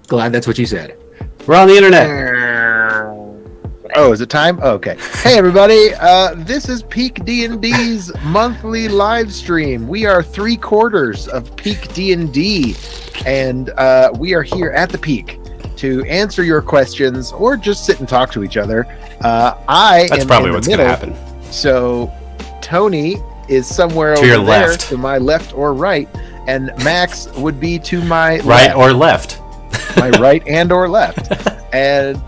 Glad that's what you said. We're on the internet. Oh, is it time? Oh, okay. Hey, everybody. This is PeakD&D's monthly live stream. We are 3/4 of PeakD&D, and we are here at the Peak to answer your questions or just sit and talk to each other. That's probably what's going to happen. So Tony is somewhere to over your there, left. to my left or right, and Max would be to my right or left. My right and or left. And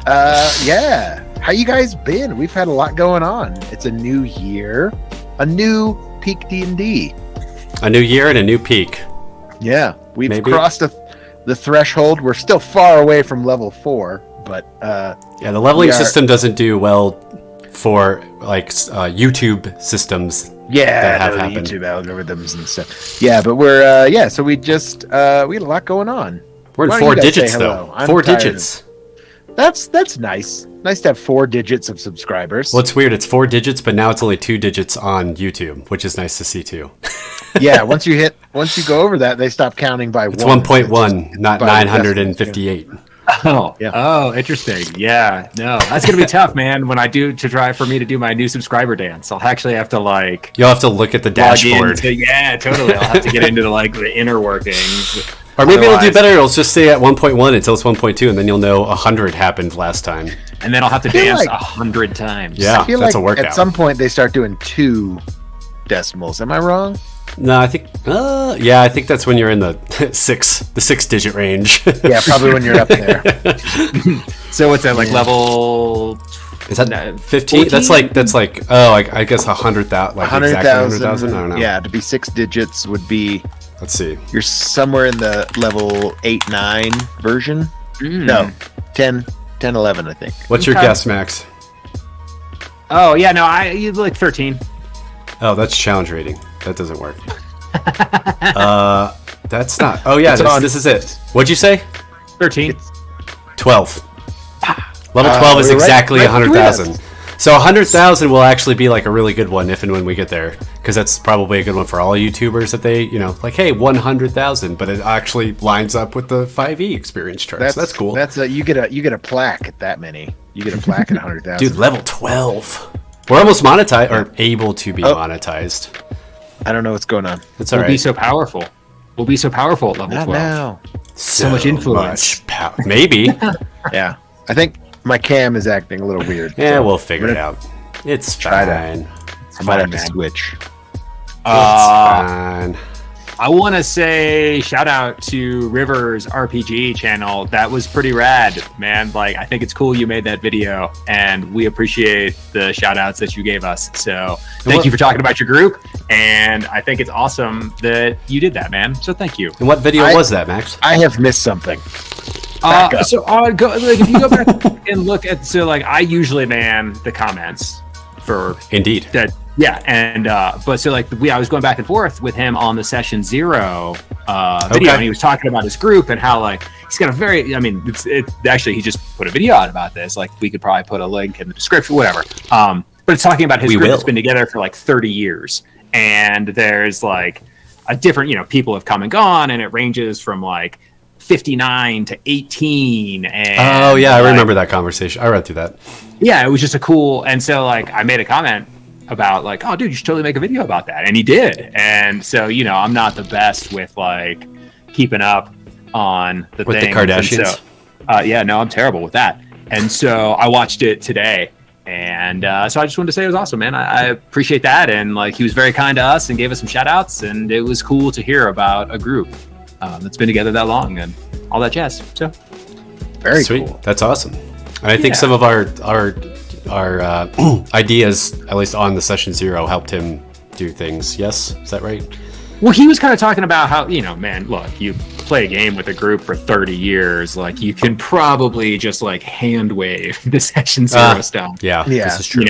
yeah, how you guys been? We've had a lot going on. It's a new year, a new PeakD&D. A new year and a new peak. Yeah, we've crossed the threshold. We're still far away from level 4, but yeah, the leveling system doesn't do well for like YouTube systems. Yeah, that have happened. YouTube algorithms and stuff. Yeah, but we're so we just we had a lot going on. We're in 4 digits though. 4 digits. That's nice. Nice to have 4 digits of subscribers. Well, it's weird. It's 4 digits, but now it's only 2 digits on YouTube, which is nice to see too. Yeah, once you go over that, they stop counting by it's 1. 1.1, not 958. Oh, yeah. Oh, interesting. Yeah, no, that's gonna be tough, man. When I do for me to do my new subscriber dance, I'll actually have to You'll have to look at the dashboard. Yeah, totally. I'll have to get into the inner workings. Or maybe it'll do better. It'll just stay at 1.1 until it's 1.2, and then you'll know 100 happened last time. And then I'll have to dance 100 times. Yeah, that's a workout. At some point, they start doing 2 decimals. Am I wrong? No, I think. I think that's when you're in the 6-digit range. Yeah, probably when you're up there. So what's that like level? Is that 15? That's like. Oh, I guess 100,000. Like 100,000. I don't know. Yeah, to be 6 digits would be. Let's see. You're somewhere in the level 8-9 version. No, 10, 11, I think. What's your guess, Max? Oh yeah, no, you like 13. Oh, that's challenge rating. That doesn't work. That's not. Oh yeah, this is it. What'd you say? 13. 12. Level 12 is exactly 100,000. So 100,000 will actually be like a really good one if and when we get there, because that's probably a good one for all YouTubers that they, like, hey, 100,000, but it actually lines up with the 5e experience chart. So that's cool. That's you get a plaque at that many. You get a plaque at 100,000. Dude, level 12. We're almost monetized, or able to be monetized. I don't know what's going on. It's all right. We'll be so powerful. We'll be so powerful at level 12. Now. So much influence. Maybe. Yeah. I think my cam is acting a little weird. Yeah, we'll figure it out. It's fine. I might have to switch. It's fine. I want to say shout out to River's RPG channel. That was pretty rad, man. Like, I think it's cool you made that video, and we appreciate the shout outs that you gave us. So thank you for talking about your group, and I think it's awesome that you did that, man. So thank you. And what video was that, Max? I have missed something. So if you go back and look at, I usually man the comments for Indeed that. Yeah, and I was going back and forth with him on the Session 0 video, and he was talking about his group and how he's got a very, actually he just put a video out about this. Like, we could probably put a link in the description, whatever. But it's talking about his group that's been together for 30 years, and there's a different, people have come and gone, and it ranges from 59 to 18. And I remember that conversation. I read through that. Yeah, it was just a cool, and so I made a comment about oh dude, you should totally make a video about that, and he did. And so I'm not the best with keeping up on the Kardashians. So, I'm terrible with that. And so I watched it today, and so I just wanted to say it was awesome, man. I appreciate that, and he was very kind to us and gave us some shout outs, and it was cool to hear about a group that's been together that long and all that jazz. So very sweet. Cool. That's awesome. And I think some of our ideas, at least on the Session 0, helped him do things. Yes, is that right? Well, he was kind of talking about how, man, look, you play a game with a group for 30 years, you can probably just hand wave the Session 0 stuff. Yeah, this is true.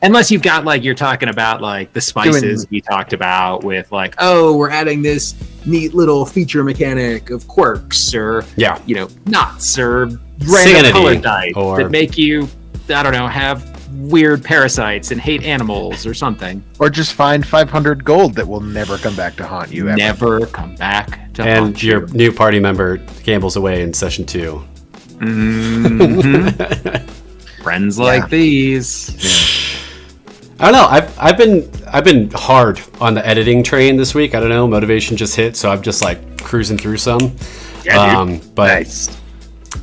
Unless you've got you're talking about the spices we talked about with we're adding this neat little feature mechanic of quirks or knots or random color dice that make you, I don't know, have weird parasites and hate animals or something. Or just find 500 gold that will never come back to haunt you ever. Never come back to haunt you. And your new party member gambles away in Session 2. Mm-hmm. Friends like these. I don't know. I've been hard on the editing train this week. I don't know. Motivation just hit, so I'm just like cruising through some. Yeah, dude. But Nice.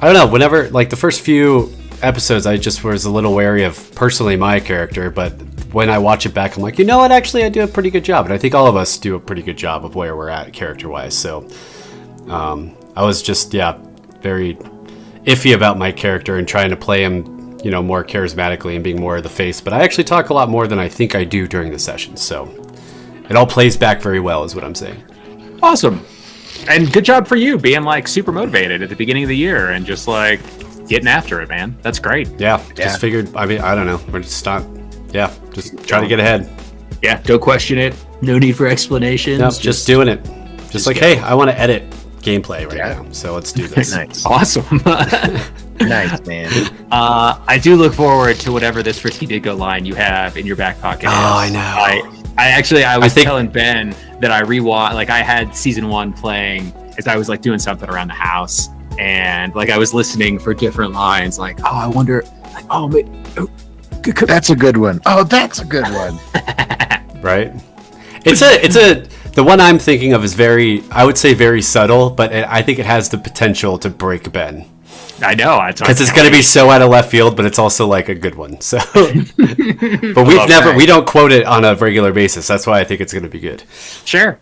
I don't know. Whenever like the first few episodes, I just was a little wary of personally my character, but when I watch it back, I'm like, you know what? Actually, I do a pretty good job, and I think all of us do a pretty good job of where we're at character-wise. So I was just very iffy about my character and trying to play him, more charismatically and being more of the face. But I actually talk a lot more than I think I do during the sessions. So it all plays back very well, is what I'm saying. Awesome. And good job for you being like super motivated at the beginning of the year and just like getting after it, man. That's great. Yeah. Just figured, I don't know. We're just not, just trying to get ahead. Yeah. Don't question it. No need for explanations. No, just doing it. Just like, hey, I want to edit gameplay right now. So let's do this. Nice. Awesome. Nice, man. I do look forward to whatever this Frisky Did Go line you have in your back pocket. I know. I was telling Ben that I rewatched, like I had season 1 playing as I was like doing something around the house, and like I was listening for different lines, like, oh, I wonder, like, oh, that's a good one. Oh, that's a good one. Right. The one I'm thinking of is I would say very subtle, but I think it has the potential to break Ben. I know, because it's going to be so out of left field, but it's also like a good one. So, but we don't quote it on a regular basis. That's why I think it's going to be good. Sure.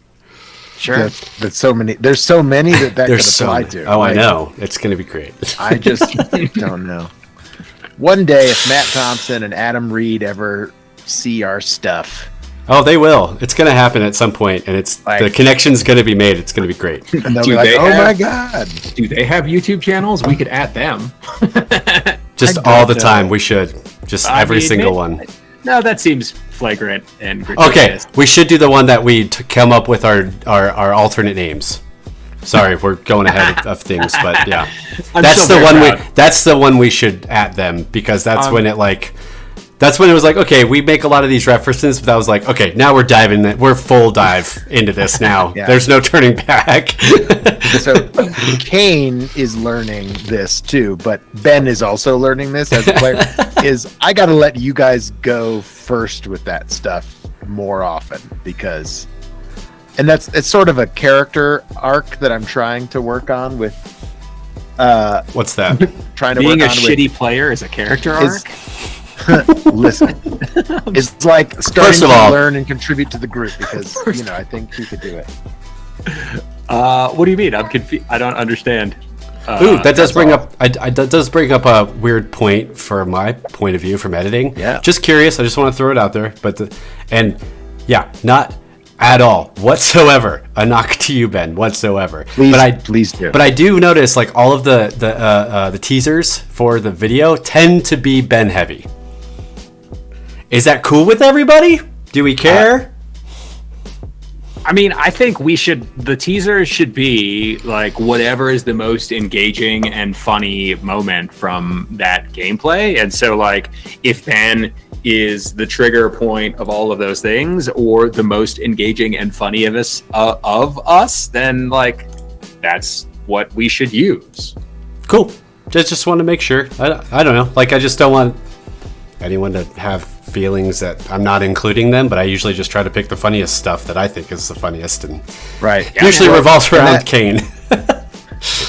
There's so many that could apply to. Oh, I know. It's going to be great. I just don't know. One day, if Matt Thompson and Adam Reed ever see our stuff. Oh, they will. It's going to happen at some point, and it's like, the connection's going to be made. It's going to be great. And they'll be like, my God. Do they have YouTube channels? We could add them. Just all the time. We should. Just every single one. No, that seems flagrant and gratuitous. Okay, we should do the one that we come up with our alternate names. Sorry, we're going ahead of things, but yeah. That's the one we should at them, because that's when it like... That's when it was like, okay, we make a lot of these references, but I was like, okay, now we're diving in. We're full dive into this now. There's no turning back. So Kane is learning this too, but Ben is also learning this as a player. I got to let you guys go first with that stuff more often, because, and it's sort of a character arc that I'm trying to work on with. What's that? Trying to being work a on shitty player is a character arc. Listen, it's like starting to learn and contribute to the group, because I think you could do it. What do you mean? I'm confused. I don't understand. That does bring up a weird point for my point of view from editing. Yeah. Just curious. I just want to throw it out there, not at all whatsoever a knock to you, Ben, whatsoever. Please do. But I do notice like all of the teasers for the video tend to be Ben heavy. Is that cool with everybody? Do we care? I mean, I think the teasers should be like whatever is the most engaging and funny moment from that gameplay. And so like if Ben is the trigger point of all of those things, or the most engaging and funny of us, then like that's what we should use. Cool. Just want to make sure. I don't know. Like I just don't want anyone to have feelings that I'm not including them, but I usually just try to pick the funniest stuff that I think is the funniest, and usually revolves around Kane.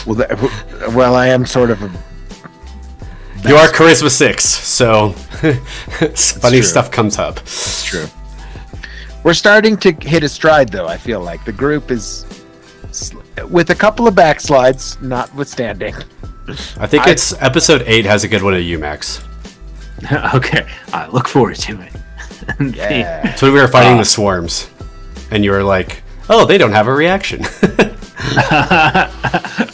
Well, I am sort of you are charisma 6, so funny stuff comes up. That's true. We're starting to hit a stride, though. I feel like the group is, with a couple of backslides notwithstanding. I think it's episode 8 has a good one at UMax. Okay, I look forward to it. Yeah. So we were fighting the swarms, and you were like, "Oh, they don't have a reaction."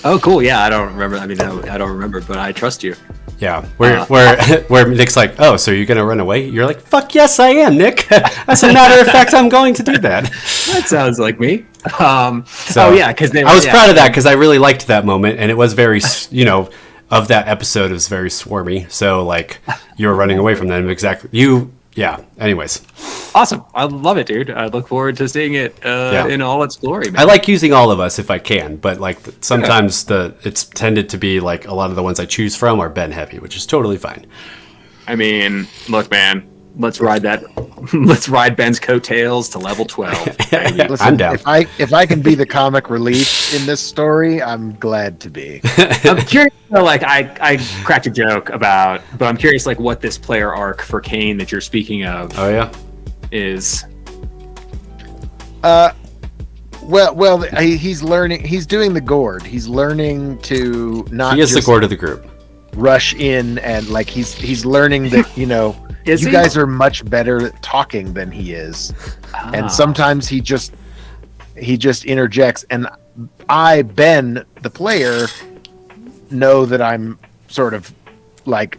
Oh, cool. Yeah, I don't remember. I mean, I don't remember, but I trust you. Yeah, where Nick's like, "Oh, so you're gonna run away?" You're like, "Fuck yes, I am, Nick." As a matter of fact, I'm going to do that. That sounds like me. Because I was proud of that, because I really liked that moment, and it was very, of that episode, it was very swarmy. So like you were running away from them. Exactly. Anyways. Awesome. I love it, dude. I look forward to seeing it in all its glory, man. I like using all of us if I can, but like sometimes it's tended to be like a lot of the ones I choose from are Ben heavy, which is totally fine. I mean, look, man, let's ride Ben's coattails to level 12. Listen, I'm down. If I can be the comic relief in this story, I'm glad to be. I'm curious, like I cracked a joke about, but I'm curious, like what this player arc for Kane that you're speaking of. Oh yeah. Is well he's learning, he's doing the gourd, he's learning to not he is the gourd of the group, rush in, and like he's learning that you guys are much better at talking than he is. And sometimes he just interjects, and I, Ben the player, know that I'm sort of like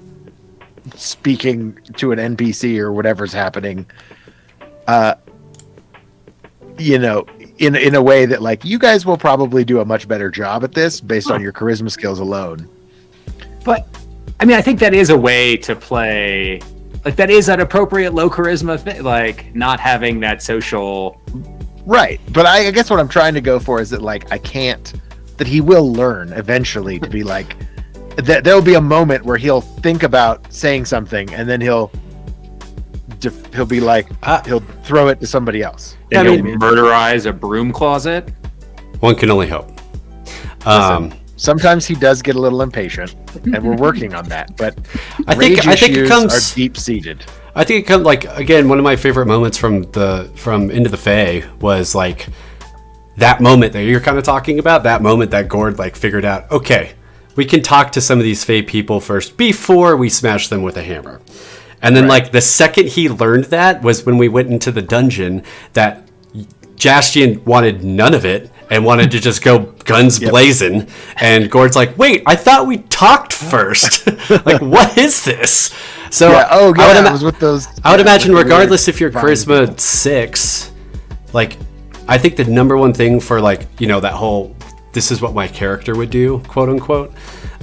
speaking to an NPC or whatever's happening in a way that like you guys will probably do a much better job at this based on your charisma skills alone. But I mean, I think that is a way to play, like that is an appropriate low charisma thing, like not having that social, right? But I guess what I'm trying to go for is that like that he will learn eventually to be like that. There'll be a moment where he'll think about saying something, and then he'll be like, he'll throw it to somebody else. And he'll murderize a broom closet. One can only hope. Sometimes he does get a little impatient, and we're working on that. But I think it comes are deep seated. I think it comes like, again, one of my favorite moments from Into the Fae was like that moment that you're kind of talking about. That moment that Gord like figured out, okay, we can talk to some of these Fae people first before we smash them with a hammer. And then, like, the second he learned that was when we went into the dungeon that Jastian wanted none of it and wanted to just go guns blazing. And Gord's like, wait, I thought we talked first. Like, what is this? So I was with those. I would imagine, regardless if you're charisma 6, like, I think the number one thing for, like, that whole, this is what my character would do, quote unquote.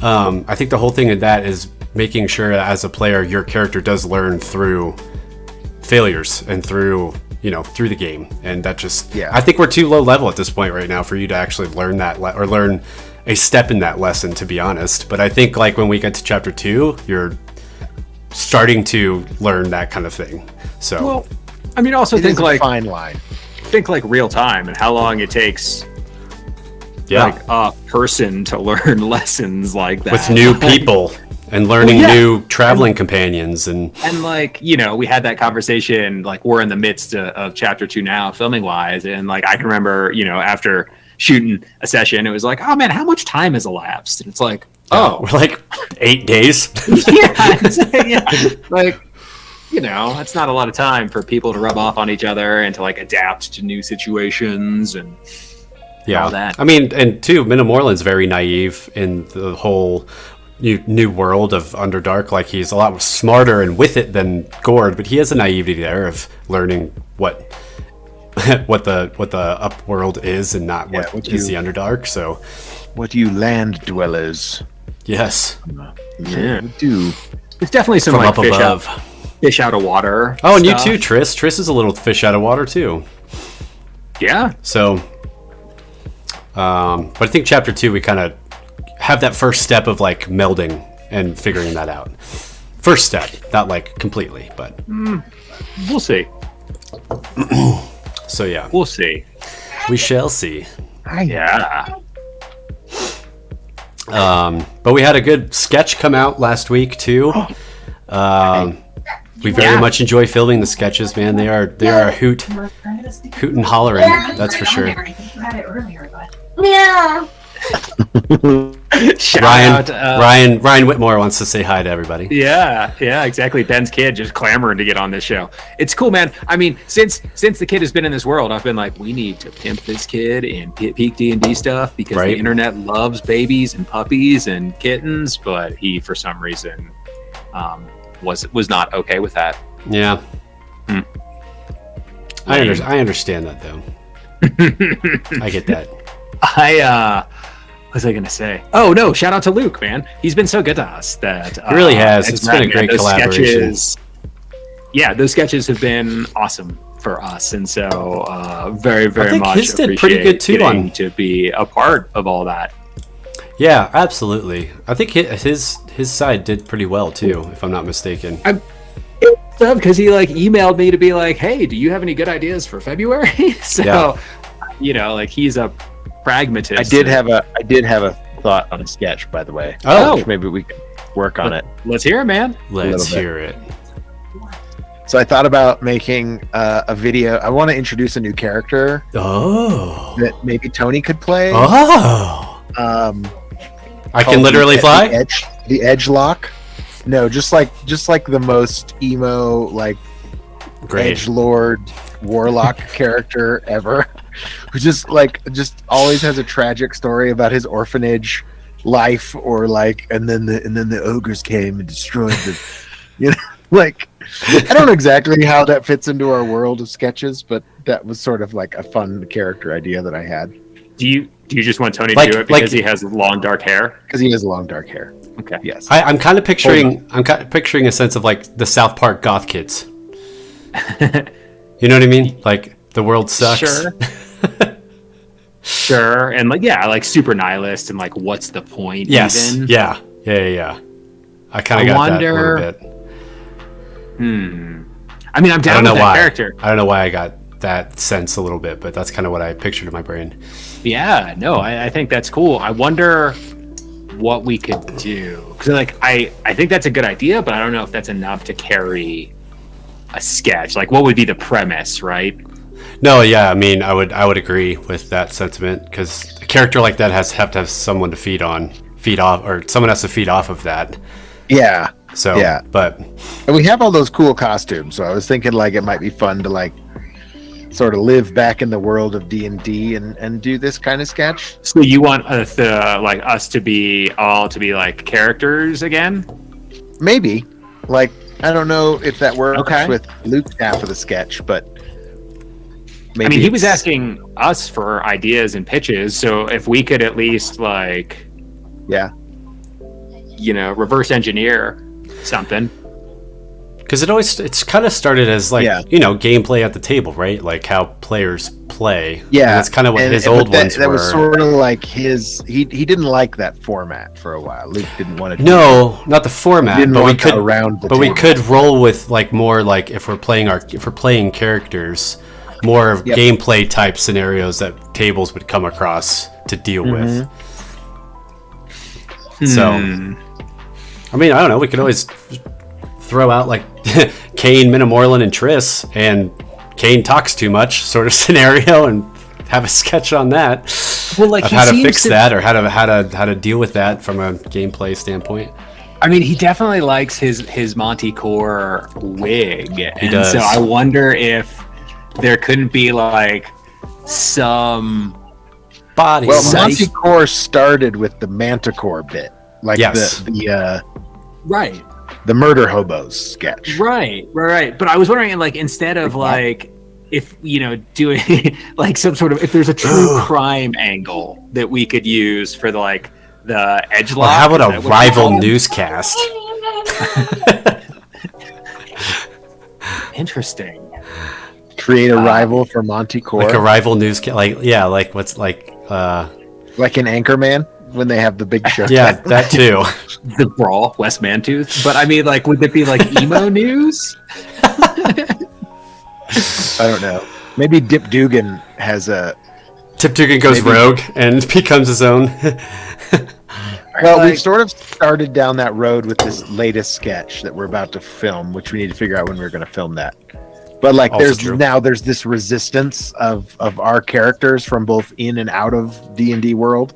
I think the whole thing of that is making sure that as a player, your character does learn through failures and through the game. And that just, I think we're too low level at this point right now for you to actually learn that or learn a step in that lesson, to be honest. But I think like when we get to chapter 2, you're starting to learn that kind of thing. So, well, I mean, also think like fine line. Think like real time and how long it takes. Like a person to learn lessons like that with new people. And learning new traveling companions and like, we had that conversation, like we're in the midst of chapter 2 now, filming wise. And like, I can remember, after shooting a session, it was like, oh man, how much time has elapsed? And it's like, we're like 8 days. Like, that's not a lot of time for people to rub off on each other and to like adapt to new situations and all that. I mean, and too, Minamorland's very naive in the whole new world of Underdark. Like he's a lot smarter and with it than Gord, but he has a naivety there of learning what the upworld is and not what is the Underdark. So what you land dwellers do. There's definitely some from like up fish out of water. Oh, and stuff. You too, Triss is a little fish out of water too. So but I think chapter 2 we kind of have that first step of like melding and figuring that out. First step, not like completely, but we'll see. So yeah, we'll see. We shall see. Yeah. But we had a good sketch come out last week too. We very much enjoy filming the sketches, man. They are a hoot and hollering. That's for sure. Yeah. Ryan Whitmore wants to say hi to everybody. Yeah, exactly. Ben's kid just clamoring to get on this show. It's cool, man. I mean, since the kid has been in this world, I've been like, we need to pimp this kid in PeakD&D stuff because the internet loves babies and puppies and kittens, but he, for some reason, was not okay with that. Yeah. I understand that though. I get that. What was I gonna say? Oh no! Shout out to Luke, man. He's been so good to us. That he really has. It's been a great collaboration. yeah, those sketches have been awesome for us, and so very, very much his did pretty good too getting to be a part of all that. Yeah, absolutely. I think his side did pretty well too, if I'm not mistaken. Because he like emailed me to be like, "Hey, do you have any good ideas for February?" So, like he's a pragmatist. I did have a thought on a sketch, by the way. Which maybe we could work on it. Let's hear it, man. Let's hear it. So I thought about making a video. I want to introduce a new character. Oh. That maybe Tony could play. Oh. I can literally fly? The edge lock. No, just like the most emo, like edgelord warlock character ever. Who just always has a tragic story about his orphanage life, or like and then the ogres came and destroyed the like I don't know exactly how that fits into our world of sketches, but that was sort of like a fun character idea that I had. Do you just want Tony to do it because he has long dark hair? Because he has long dark hair. Okay. Yes. I'm kind of picturing a sense of like the South Park goth kids. You know what I mean? Like the world sucks. Sure. Sure. And like super nihilist and like what's the point? Yes. Even? Yeah. I kind of got that a little bit. I mean, I'm down with that character. I don't know why I got that sense a little bit, but that's kind of what I pictured in my brain. Yeah, no, I think that's cool. I wonder what we could do, because like I think that's a good idea, but I don't know if that's enough to carry a sketch. Like, what would be the premise, right? No, yeah, I mean, I would agree with that sentiment, because a character like that have to have someone to feed off, or someone has to feed off of that. Yeah. So yeah, but and we have all those cool costumes, so I was thinking like it might be fun to like sort of live back in the world of D&D and do this kind of sketch. So you want us to be like characters again? Maybe. Like, I don't know if that works with Luke's half of the sketch, but maybe. I mean, he was asking us for ideas and pitches, so if we could at least like, reverse engineer something. Because it's kind of started as like gameplay at the table, right? Like how players play. Yeah, and that's kind of what his old ones were. That was sort of like his. He didn't like that format for a while. Luke didn't want to. No, not the format. But we could we could roll with like more like if we're playing characters, more of gameplay type scenarios that tables would come across to deal with. So, I mean, I don't know. We could always throw out like Kane, Minamorlin, and Triss, and Kane talks too much sort of scenario, and have a sketch on that. Well, like how to fix that, or how to deal with that from a gameplay standpoint. I mean, he definitely likes his Monty Core wig. He does. So I wonder if there couldn't be like some body. Well, Monty Core started with the Manticore bit, like the right. The murder hobos sketch. Right. But I was wondering, like, instead of like, if doing like some sort of, if there's a true crime angle that we could use for the edgelord. Well, how about a rival newscast? Interesting. Create a rival for Monty Core. Like a rival newscast, like what's like in Anchorman. When they have the big show. Yeah, that too. The Brawl, West Mantooth. But I mean, like, would it be like emo news? I don't know. Maybe Dip Dugan has a... Dip Dugan goes rogue and becomes his own. Well, we've sort of started down that road with this latest sketch that we're about to film, which we need to figure out when we're going to film that. But like, there's this resistance of our characters from both in and out of D&D world.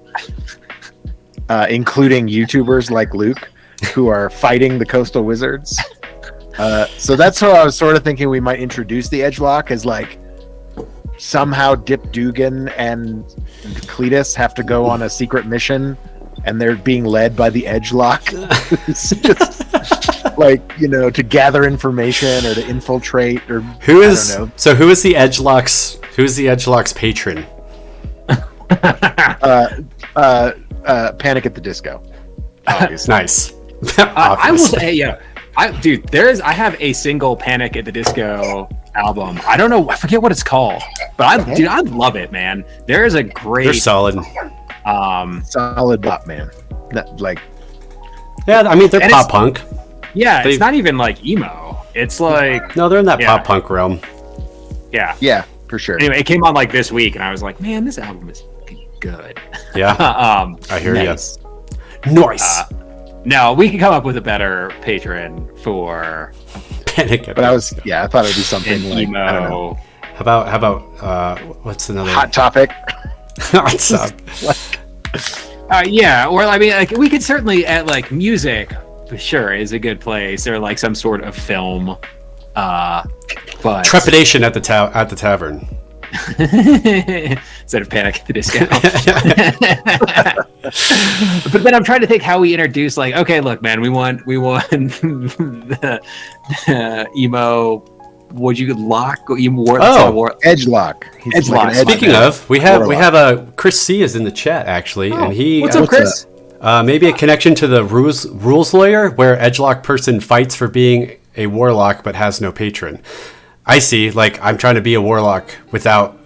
Including YouTubers like Luke, who are fighting the Coastal Wizards. So that's how I was sort of thinking we might introduce the edgelock as like somehow Dip Dugan and Cletus have to go on a secret mission, and they're being led by the edgelock. It's just like to gather information or to infiltrate or who is the edgelock's patron? Panic at the Disco. Nice. I will say, I have a single Panic at the Disco album. I don't know, I forget what it's called, but I love it, man. There is a great. They're solid. Solid pop, man. Like, yeah, I mean they're pop punk. Yeah, it's not even like emo. It's like no, they're in that pop punk realm. Yeah, for sure. Anyway, it came on like this week, and I was like, man, this album is fucking good. Yeah, I hear nice. you. Nice. No, we could come up with a better patron for Panic. But I thought it'd be something like emo. I don't know. How about what's another Hot Topic? Hot Topic. Yeah, or I mean, like we could certainly at like music, for sure, is a good place, or like some sort of film. But Trepidation at the tavern. Instead of Panic at the Disco. But then I'm trying to think how we introduce, like, okay, look, man, we want the emo. Would you lock? Edge lock. Edge lock. Speaking of, we have a Chris C is in the chat actually, and he what's up, Chris? Maybe a connection to the rules lawyer, where edgelock person fights for being a warlock but has no patron. I see. Like I'm trying to be a warlock without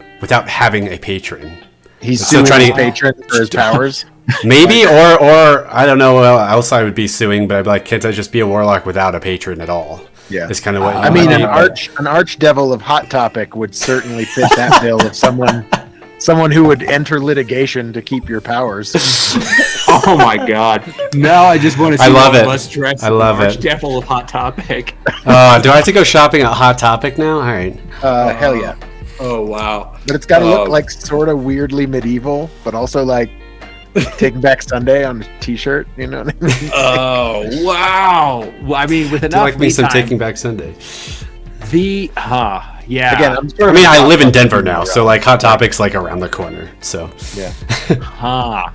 having a patron. He's still trying to patron for his powers. Maybe, or I don't know what else I would be suing, but I'd be like, can't I just be a warlock without a patron at all? Yeah, it's kind of what I mean. An archdevil of Hot Topic would certainly fit that bill of someone who would enter litigation to keep your powers. Oh my God! Now I just want to see all of us dressed. I love it. Archdevil of Hot Topic. Do I have to go shopping at Hot Topic now? All right. Hell yeah. Oh wow! But it's got to look like sort of weirdly medieval, but also like Taking Back Sunday on a T-shirt. You know what I mean? Oh wow! Well, I mean, with enough me some Taking Back Sunday. Yeah. Again, I live in Denver now, so like Hot Topic's like around the corner. So yeah.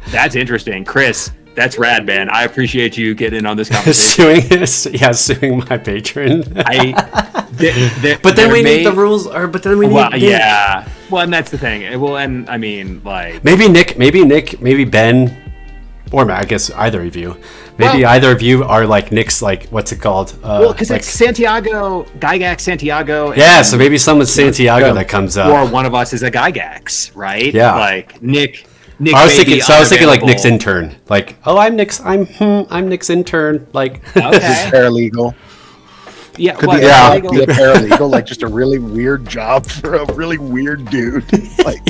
That's interesting, Chris. That's rad, man. I appreciate you getting in on this conversation. suing my patron. But then we need the rules. But then we need. Well, yeah. Well, and that's the thing. Well, and I mean, like maybe Nick, maybe Ben, or Matt, I guess either of you. Maybe either of you are like Nick's, like, what's it called? Because like, it's Santiago, Gygax Santiago. Yeah, so maybe someone's Santiago that comes up. Or one of us is a Gygax, right? Yeah. Like Nick I was thinking like Nick's intern. Like, I'm Nick's intern. Like, okay. Paralegal. Yeah, could be a paralegal, like just a really weird job for a really weird dude. Like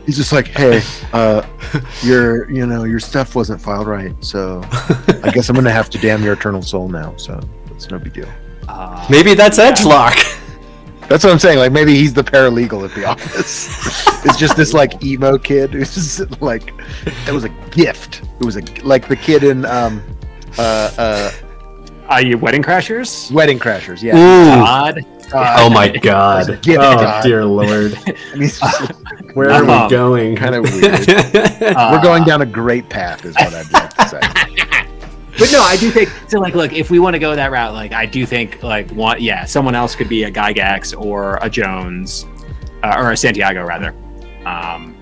he's just like, hey, your stuff wasn't filed right, so I guess I'm gonna have to damn your eternal soul now. So it's no big deal. Maybe that's edgelock. That's what I'm saying. Like maybe he's the paralegal at the office. It's just this like emo kid who's just like, it was a gift. It was like the kid in you Wedding Crashers? Wedding Crashers, yeah. God. Oh my God. God. Dear Lord. Where are we going? Kind of weird. We're going down a great path, is what I'd like to say. But no, I do think so. Like, look, if we want to go that route, like, I do think like someone else could be a Gygax or a Jones, or a Santiago rather. Well,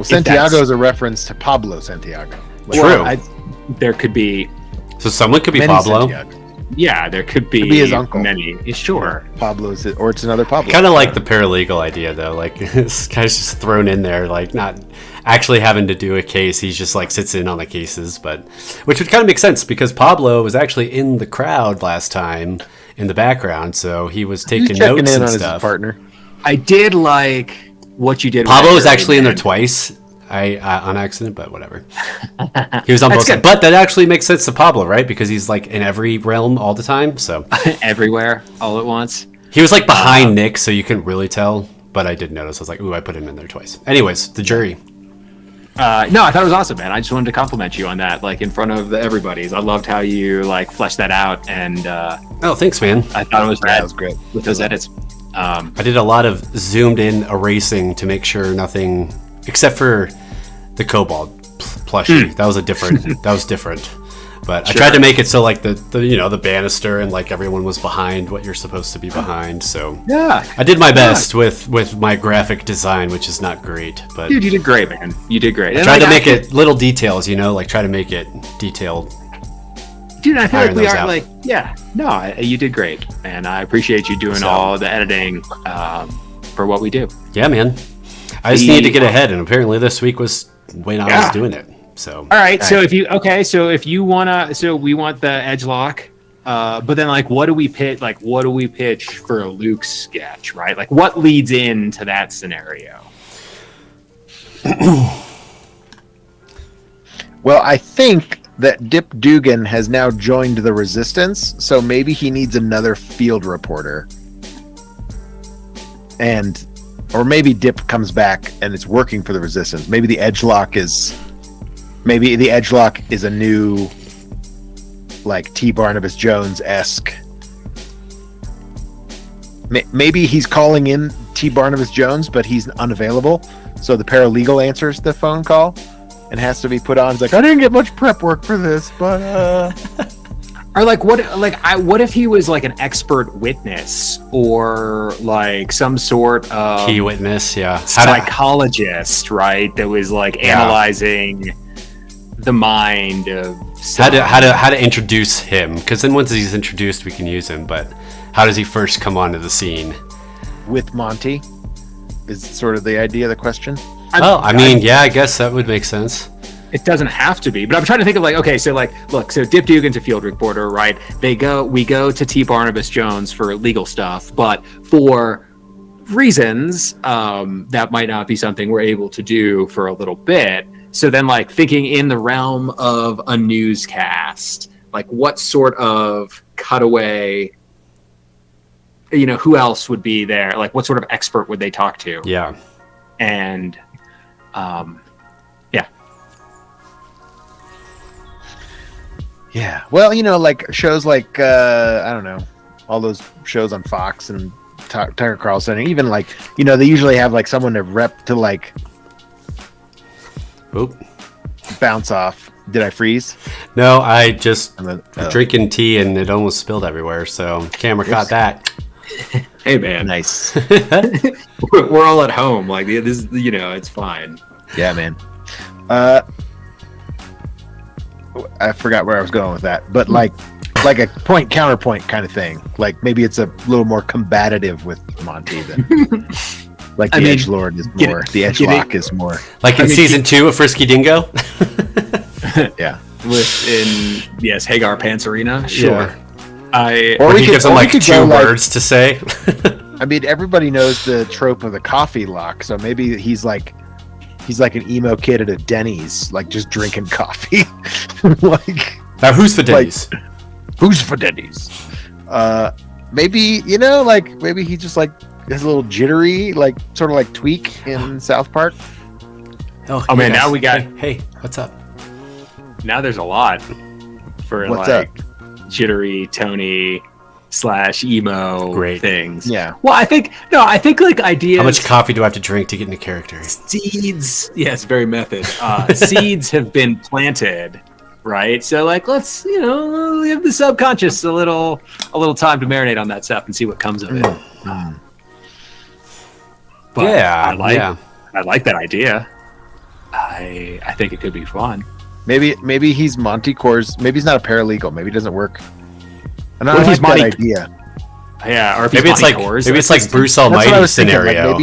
Santiago is a reference to Pablo Santiago. Like, true. There could be. So someone could be Pablo. Santiago. Yeah, there could be his uncle. Many. Sure. Pablo's it, or it's another Pablo. Kind of like the paralegal idea, though. Like this guy's just thrown in there, like not actually having to do a case. He's just like sits in on the cases, but which would kind of make sense because Pablo was actually in the crowd last time in the background, so he was taking notes and stuff. His partner. I did like what you did. Pablo was actually in there twice. On accident, but whatever. He was on both sides. But that actually makes sense to Pablo, right? Because he's like in every realm all the time. So everywhere, all at once. He was like behind Nick, so you couldn't really tell. But I did notice. I was like, ooh, I put him in there twice. Anyways, the jury. No, I thought it was awesome, man. I just wanted to compliment you on that, like in front of everybody's. I loved how you like fleshed that out, and oh, thanks, man. I thought it was rad. That was great with those edits. I did a lot of zoomed in erasing to make sure nothing, except for the kobold plushie. That was different. But sure. I tried to make it so like the banister and like everyone was behind what you're supposed to be behind. So yeah, I did my best with my graphic design, which is not great. But dude, you did great, man. You did great. I tried to make it little details, like try to make it detailed. Dude, I feel like we are like, you did great, and I appreciate you doing all the editing for what we do. Yeah, man. I just needed to get ahead, and apparently this week was when I was doing it. So all right, so if you we want the edgelock, but then like what do we pitch for a Luke sketch, right? Like what leads into that scenario? Well, I think that Dip Dugan has now joined the Resistance, so maybe he needs another field reporter. Or maybe Dip comes back and it's working for the Resistance. Maybe the edgelock is a new, like, T. Barnabas Jones-esque. Maybe he's calling in T. Barnabas Jones, but he's unavailable, so the paralegal answers the phone call and has to be put on. It's like, I didn't get much prep work for this, but or like what if he was like an expert witness or like some sort of key witness, psychologist, right? That was like analyzing the mind of how to introduce him, because then once he's introduced we can use him, but how does he first come onto the scene? With Monty is sort of the idea of the question. I guess that would make sense. It doesn't have to be, but I'm trying to think of like, okay, so like, look, so Dip Dugan's a field reporter, right? We go to T. Barnabas Jones for legal stuff, but for reasons that might not be something we're able to do for a little bit. So then, like, thinking in the realm of a newscast, like what sort of cutaway, who else would be there? Like, what sort of expert would they talk to? Yeah. And yeah. Well, like shows like I don't know, all those shows on Fox and Tucker Carlson, and even like they usually have like someone to rep to like bounce off. Did I freeze? No, I just drinking tea and it almost spilled everywhere. So camera caught that. Hey man, nice. We're all at home. Like this, it's fine. Yeah, man. I forgot where I was going with that, but like a point counterpoint kind of thing. Like maybe it's a little more combative with Monty than like the edgelord is more. The edgelock is more. Like in season 2 of Frisky Dingo. Yeah. Within Hagar Pants Arena. Sure. Yeah. Or we give them like 2 words to say. I mean, everybody knows the trope of the coffee lock, so maybe he's like an emo kid at a Denny's, like just drinking coffee. Like, now who's for Denny's? Like, who's for Denny's? Maybe maybe he just like has a little jittery, like sort of like Tweak in South Park. Oh man, now we got. Hey, what's up? Now there's a lot for what's like up? Jittery Tony / emo things. Yeah. Well, I think like ideas. How much coffee do I have to drink to get into character? Seeds. Yes, very method. Seeds have been planted, right? So like, let's give the subconscious a little time to marinate on that stuff and see what comes of it. But I like that idea. I think it could be fun. Maybe he's Monty Core's. Maybe he's not a paralegal. Maybe he doesn't work. And I like that idea. Yeah, or if maybe it's like Bruce Almighty scenario.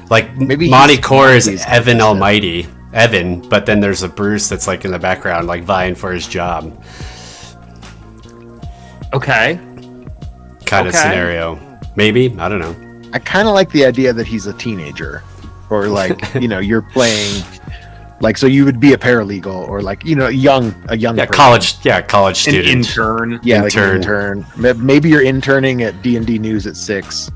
Like, maybe Monty Core is Evan Almighty, but then there's a Bruce that's like in the background, like vying for his job. Okay. Kind of scenario. Maybe, I don't know. I kind of like the idea that he's a teenager, or like you're playing. Like, so you would be a paralegal, or like a young person. college student, an intern, like an intern. Maybe you're interning at D&D News at 6,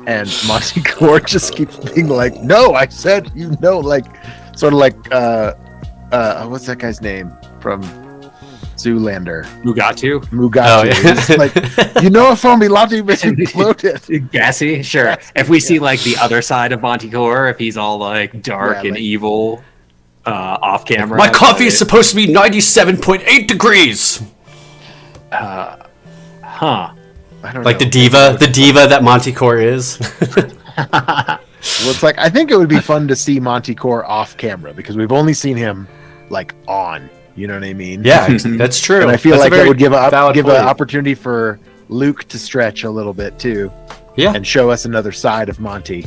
and Monty Core just keeps being like, "No, I said like sort of like what's that guy's name from Zoolander? Mugatu. Oh, yeah. It's like, if only Lottie was imploded. Gassy, sure. If we see like the other side of Monty Core, if he's all like dark and evil, off camera. My coffee is supposed to be 97.8 degrees. I don't like know. the diva that Monty Core is. Well, it's like, I think it would be fun to see Monty Core off camera, because we've only seen him like on. You know what I mean? Yeah, that's true. And I feel that's like it would give an point. opportunity for Luke to stretch a little bit too. Yeah, and show us another side of Monty.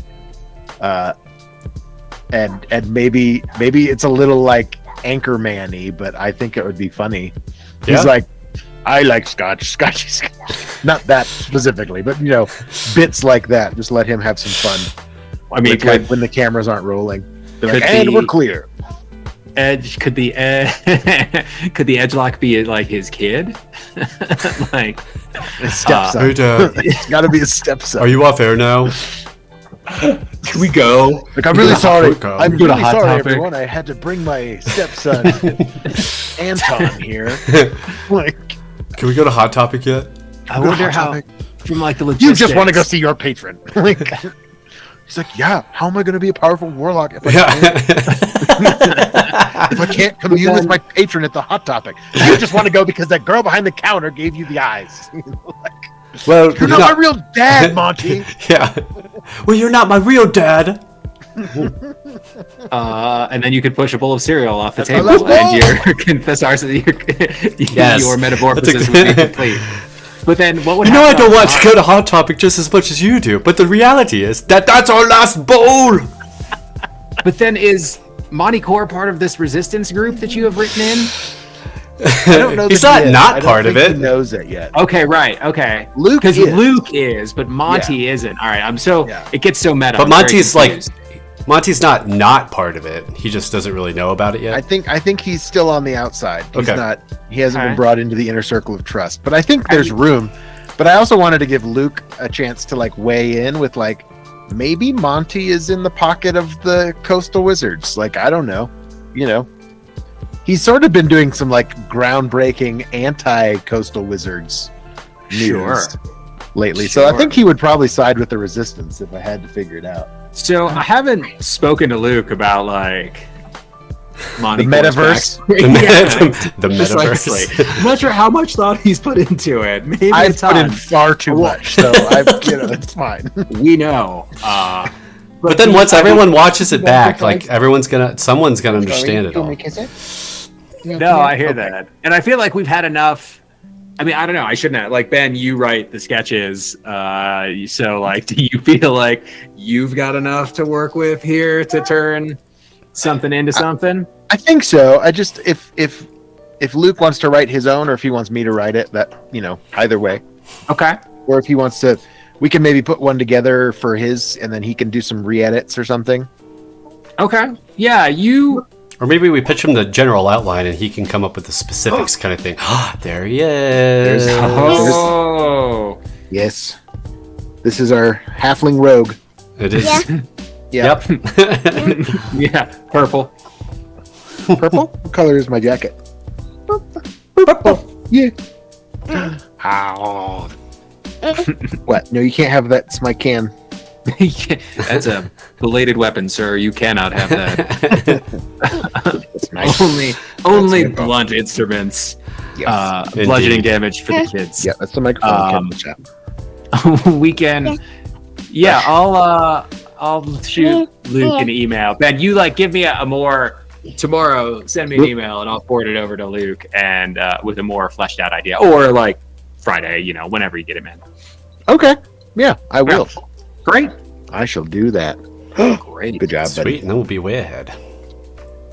And maybe it's a little like Anchorman-y, but I think it would be funny. He's like, I like scotch. Not that specifically, but bits like that. Just let him have some fun. I mean, like when the cameras aren't rolling, they're like, and we're clear. Edge could the edgelock be like his kid? Like his stepson. It's got to be his stepson. Are you off air now? Can we go? Like, I'm really sorry. I'm really hot sorry, topic. everyone. I had to bring my stepson Anton here. Like, can we go to Hot Topic yet? I wonder how. From like the logistics. You just want to go see your patron. Like, he's like, yeah. How am I going to be a powerful warlock if I can't commune with my patron at the Hot Topic? You just want to go because that girl behind the counter gave you the eyes. Well, you're not my real dad, Monty. Yeah. Well, you're not my real dad. And then you could push a bowl of cereal off the table, and your metamorphosis would be complete. But then, what would happen? I don't want to go to Hot Topic just as much as you do. But the reality is that's our last bowl. But then, is Monty Core part of this resistance group that you have written in? I don't know. He's not part of it. He knows it yet. Okay, right. Okay, Luke is, but Monty isn't. All right, it gets so meta. But Monty's not part of it. He just doesn't really know about it yet. I think he's still on the outside. He's not. He hasn't been brought into the inner circle of trust. But I think there's room. But I also wanted to give Luke a chance to like weigh in with like maybe Monty is in the pocket of the coastal wizards. Like, I don't know. He's sort of been doing some like groundbreaking anti-coastal wizards news lately. So I think he would probably side with the resistance if I had to figure it out. So I haven't spoken to Luke about like Monty the metaverse. The metaverse. I'm not sure how much thought he's put into it. Maybe I've put in far too much, so it's fine. We know. But then once everyone watches it back, like someone's gonna understand it all. No, I hear that, and I feel like we've had enough. I mean, I don't know. I shouldn't have. Like, Ben, you write the sketches. So, like, do you feel like you've got enough to work with here to turn something into something? I think so. I just if Luke wants to write his own, or if he wants me to write it, that either way. Okay. Or if he wants to, we can maybe put one together for his, and then he can do some re-edits or something. Okay. Yeah, Or maybe we pitch him the general outline and he can come up with the specifics kind of thing. There he is. Yes. This is our halfling rogue. It is. Yeah. Yep. Yeah, purple. Purple? What color is my jacket? Purple. Yeah. What? No, you can't have that. It's my can. That's a belated weapon, sir. You cannot have that. That's nice. Only blunt instruments. Yes. Bludgeoning damage for the kids. Yeah, that's the microphone. We can. Yeah, I'll shoot Luke an email. Ben, you give me a more tomorrow. Send me an email and I'll forward it over to Luke and with a more fleshed out idea, or Friday. Whenever you get it, man. Okay. Yeah, I will. Great. I shall do that. Great. Good job, buddy. Sweet, and then we'll be way ahead.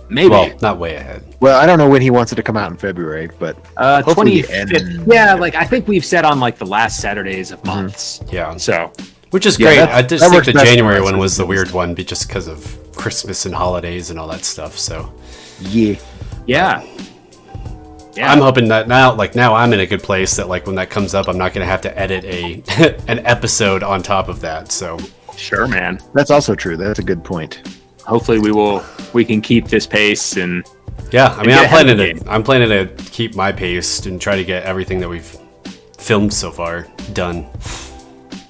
Maybe. Well, not way ahead. Well, I don't know when he wants it to come out in February, but 25th. Yeah, I think we've said on the last Saturdays of months. Yeah. So, which is great. I just think the January one was the weird one, just because of Christmas and holidays and all that stuff. So. Yeah. Yeah. I'm hoping that now I'm in a good place that when that comes up, I'm not going to have to edit an episode on top of that. So sure, man. That's also true. That's a good point. Hopefully we can keep this pace and I mean, I'm planning to keep my pace and try to get everything that we've filmed so far done.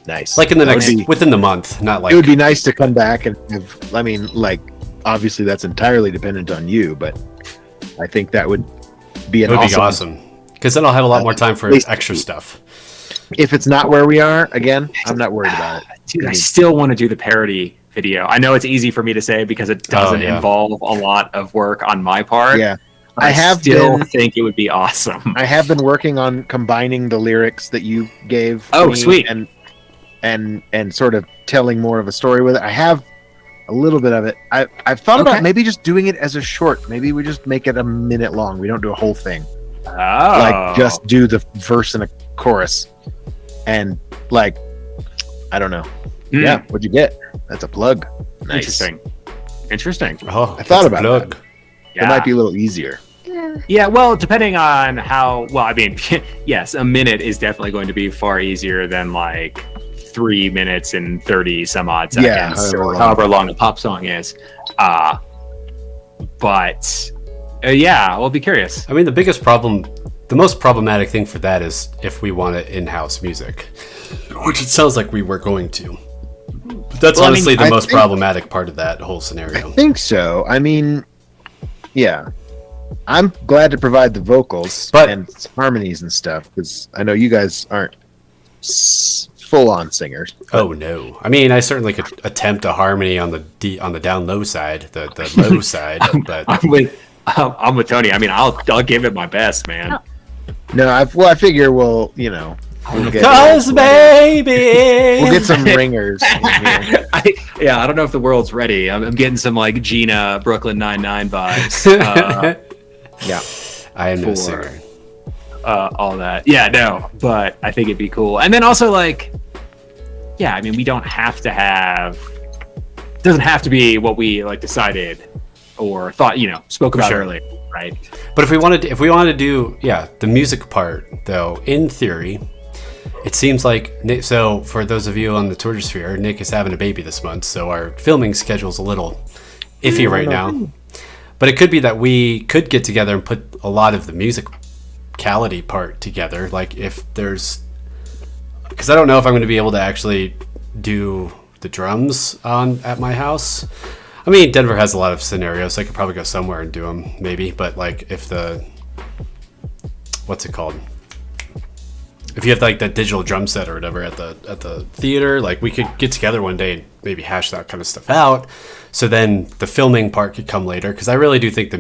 Nice. In the within the month, not It would be nice to come back and have. I mean, obviously that's entirely dependent on you, but I think that would be awesome. Because then I'll have a lot more time for extra stuff. If it's not where we are, again, I'm not worried about it. Dude, I still want to do the parody video. I know it's easy for me to say because it doesn't involve a lot of work on my part. Yeah. I think it would be awesome. I have been working on combining the lyrics that you gave. Oh, sweet. And sort of telling more of a story with it. I have a little bit of it. I've thought about maybe just doing it as a short. Maybe we just make it a minute long. We don't do a whole thing. Oh. Like just do the verse and a chorus, and like I don't know. Yeah, what'd you get? That's a plug. Nice. Interesting. Oh, I thought about that. Yeah. It might be a little easier. Yeah, well, depending on how well, I mean, yes, a minute is definitely going to be far easier than like 3 minutes and 30 some odd seconds, or however long a pop song is. But yeah, we'll be curious. I mean, the most problematic thing for that is if we want it in-house music, which it sounds like we were going to. But that's honestly the most problematic part of that whole scenario. I think so. I mean, yeah. I'm glad to provide the vocals and harmonies and stuff, because I know you guys aren't full-on singers. Oh no! I mean, I certainly could attempt a harmony on the down low side, the low side. But I'm with Tony. I mean, I'll give it my best, man. No, I figure we'll because baby, we'll get some ringers. I don't know if the world's ready. I'm getting some like Gina Brooklyn Nine-Nine vibes. Yeah, I am no singer. All that. Yeah, no, but I think it'd be cool. And then also like, yeah, I mean, we don't have to it doesn't have to be what we like decided or thought, spoke about earlier, right? But if we wanted to do, the music part though, in theory, it seems like, so for those of you on the Twitter sphere, Nick is having a baby this month, so our filming schedule's a little iffy right now. But it could be that we could get together and put a lot of the musicality part together. Like if there's, because I don't know if I'm going to be able to actually do the drums at my house. I mean, Denver has a lot of scenarios, so I could probably go somewhere and do them, maybe. But like if what's it called? If you have like that digital drum set or whatever at the theater, like we could get together one day and maybe hash that kind of stuff out. So then the filming part could come later, because I really do think the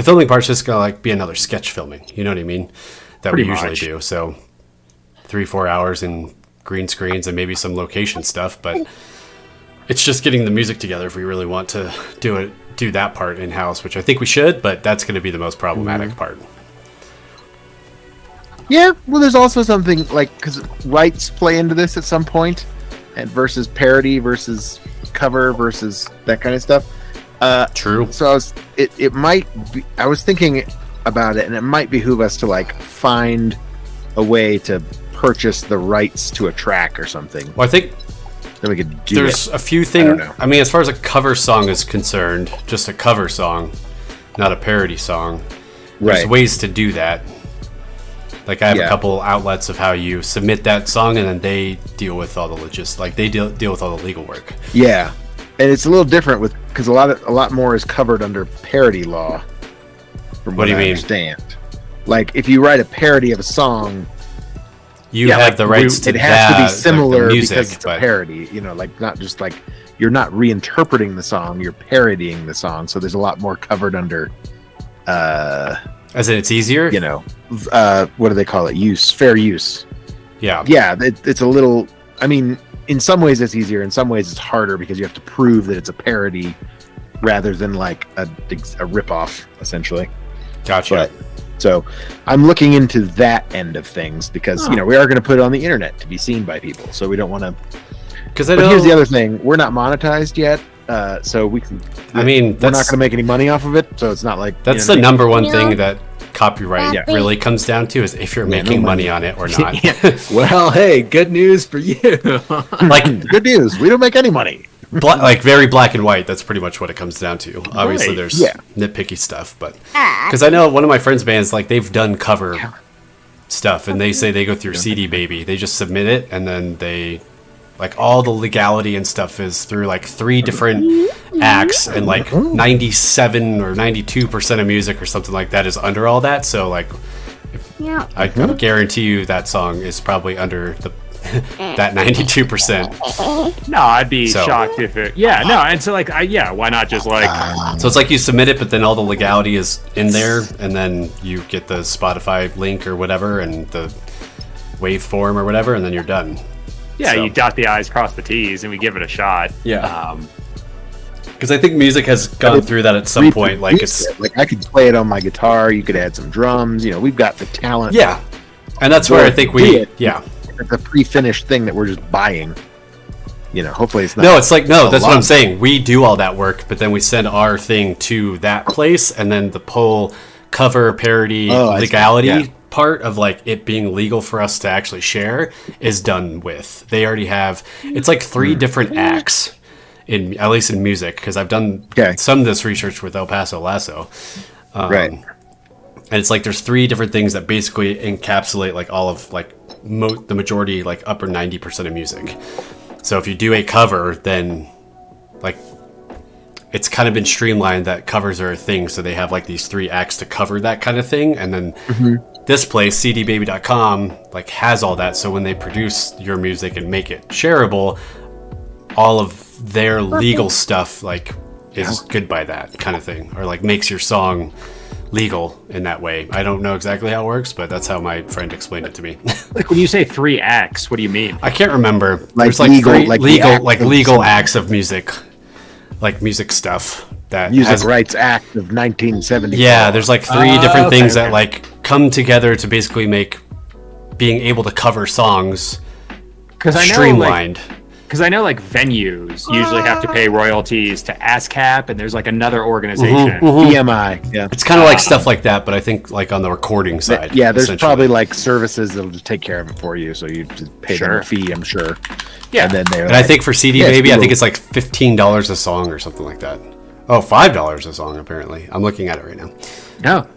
filming part's just gonna like be another sketch filming. You know what I mean? That we usually do. So 3-4 hours in green screens and maybe some location stuff, but it's just getting the music together if we really want to do that part in house, which I think we should, but that's going to be the most problematic part. Yeah, well, there's also something like, because rights play into this at some point, and versus parody versus cover versus that kind of stuff. True. So I was thinking about it, and it might behoove us to like find a way to purchase the rights to a track or something. Well, I think then we could do there's a few things. I mean, as far as a cover song is concerned, just a cover song, not a parody song. There's ways to do that. Like I have a couple outlets of how you submit that song, and then they deal with all the they deal with all the legal work. Yeah, and it's a little different because a lot more is covered under parody law. From what I understand, like if you write a parody of a song, you have the rights to. It has to be similar because it's a parody. Like not just like you're not reinterpreting the song, you're parodying the song. So there's a lot more covered under. As in, it's easier. What do they call it? Fair use. Yeah. Yeah, it's a little. I mean, in some ways it's easier. In some ways it's harder because you have to prove that it's a parody rather than like a ripoff, essentially. Gotcha. So I'm looking into that end of things because we are going to put it on the internet to be seen by people. So we don't want to. But here's the other thing: we're not monetized yet. So we can. I mean, we're not going to make any money off of it. So it's not like that's the number one thing that copyright really comes down to is if you're making money on it or not. Well, hey, good news for you. Like good news, we don't make any money. Like very black and white. That's pretty much what it comes down to. Obviously, there's nitpicky stuff, but because I know one of my friends' bands, like they've done cover stuff, and they say they go through CD Baby. They just submit it, and then they. Like all the legality and stuff is through like 3 different acts, and like 97 or 92% of music or something like that is under all that. So like, I guarantee you that song is probably under that 92%. No, I'd be shocked if it. Yeah, no, and so like, why not just like? So it's like you submit it, but then all the legality is in there, and then you get the Spotify link or whatever, and the waveform or whatever, and then you're done. Yeah, you dot the I's, cross the T's, and we give it a shot. Yeah. Because I think music has gone through that at some point. Like I could play it on my guitar. You could add some drums. We've got the talent. Yeah, and that's where I think it's a pre-finished thing that we're just buying. Hopefully it's not. No, it's like that's what I'm saying. We do all that work, but then we send our thing to that place, and then the whole cover parody legality part of like it being legal for us to actually share is done with. They already have. It's like 3 different acts. At least in music, because I've done some of this research with El Paso Lasso, right? And it's like there's 3 different things that basically encapsulate like all of like the majority, like upper 90% of music. So if you do a cover, then like it's kind of been streamlined that covers are a thing. So they have like these 3 acts to cover that kind of thing, and then this place cdbaby.com like has all that. So when they produce your music and make it shareable, all of their legal stuff like is good by that kind of thing, or like makes your song legal in that way. I don't know exactly how it works, but that's how my friend explained it to me. Like when you say 3 acts, what do you mean? I can't remember. Like There's like legal, legal acts of music, like music stuff that Music Rights Act of 1970. Yeah, there's like 3 different things that like come together to basically make being able to cover songs streamlined. Because I know, like, venues usually have to pay royalties to ASCAP, and there's, like, another organization. EMI, yeah. It's kind of like stuff like that, but I think, like, on the recording side. Yeah, there's probably, like, services that'll just take care of it for you, so you just pay them a fee, I'm sure. Yeah. And I think for CD Baby, I think it's, like, $15 a song or something like that. Oh, $5 a song, apparently. I'm looking at it right now. No.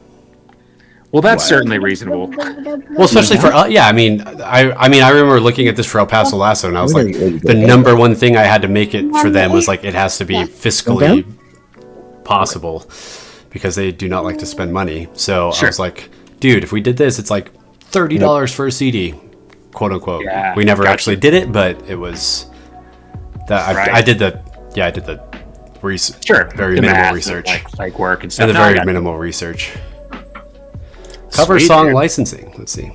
Well, that's certainly reasonable. Well, especially for I mean, I remember looking at this for El Paso Lasso, and I was like, the number one thing I had to make it for them was like it has to be fiscally possible because they do not like to spend money. So I was like, dude, if we did this, it's like $30 for a CD, quote unquote. Yeah, we never actually did it, but it was that I did the research. Sure, very minimal research, like work and stuff. And the very minimal research. Cover song licensing. Let's see.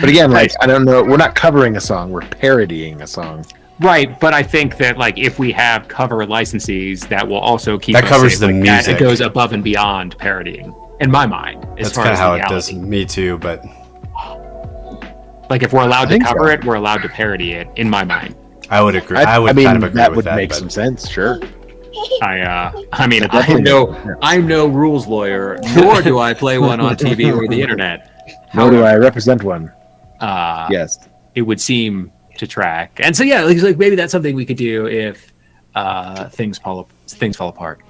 But again, like, I don't know. We're not covering a song. We're parodying a song. Right, but I think that like if we have cover licenses, that will also keep that us covers safe. the like, music. It goes above and beyond parodying, in my mind. That's kind of how it does me too. But like if we're allowed to cover it, we're allowed to parody it. In my mind, I would agree. I mean, kind of agree that with would make some sense. Sure. I mean, I'm no rules lawyer, nor do I play one on TV or the internet. Nor do I represent one. Yes, it would seem to track, and so like maybe that's something we could do if things fall apart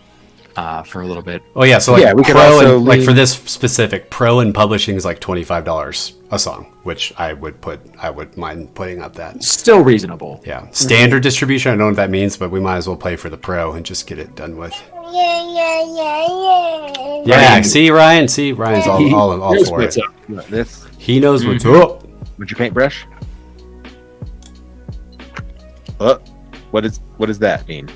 for a little bit. Oh yeah, so like we could also like for this specific pro and publishing is like $25 a song, which I would mind putting up that. Still reasonable. Yeah, standard distribution. I don't know what that means, but we might as well play for the pro and just get it done with. Yeah. See Ryan's all for it. He knows what's up. Would you paintbrush? What does that mean?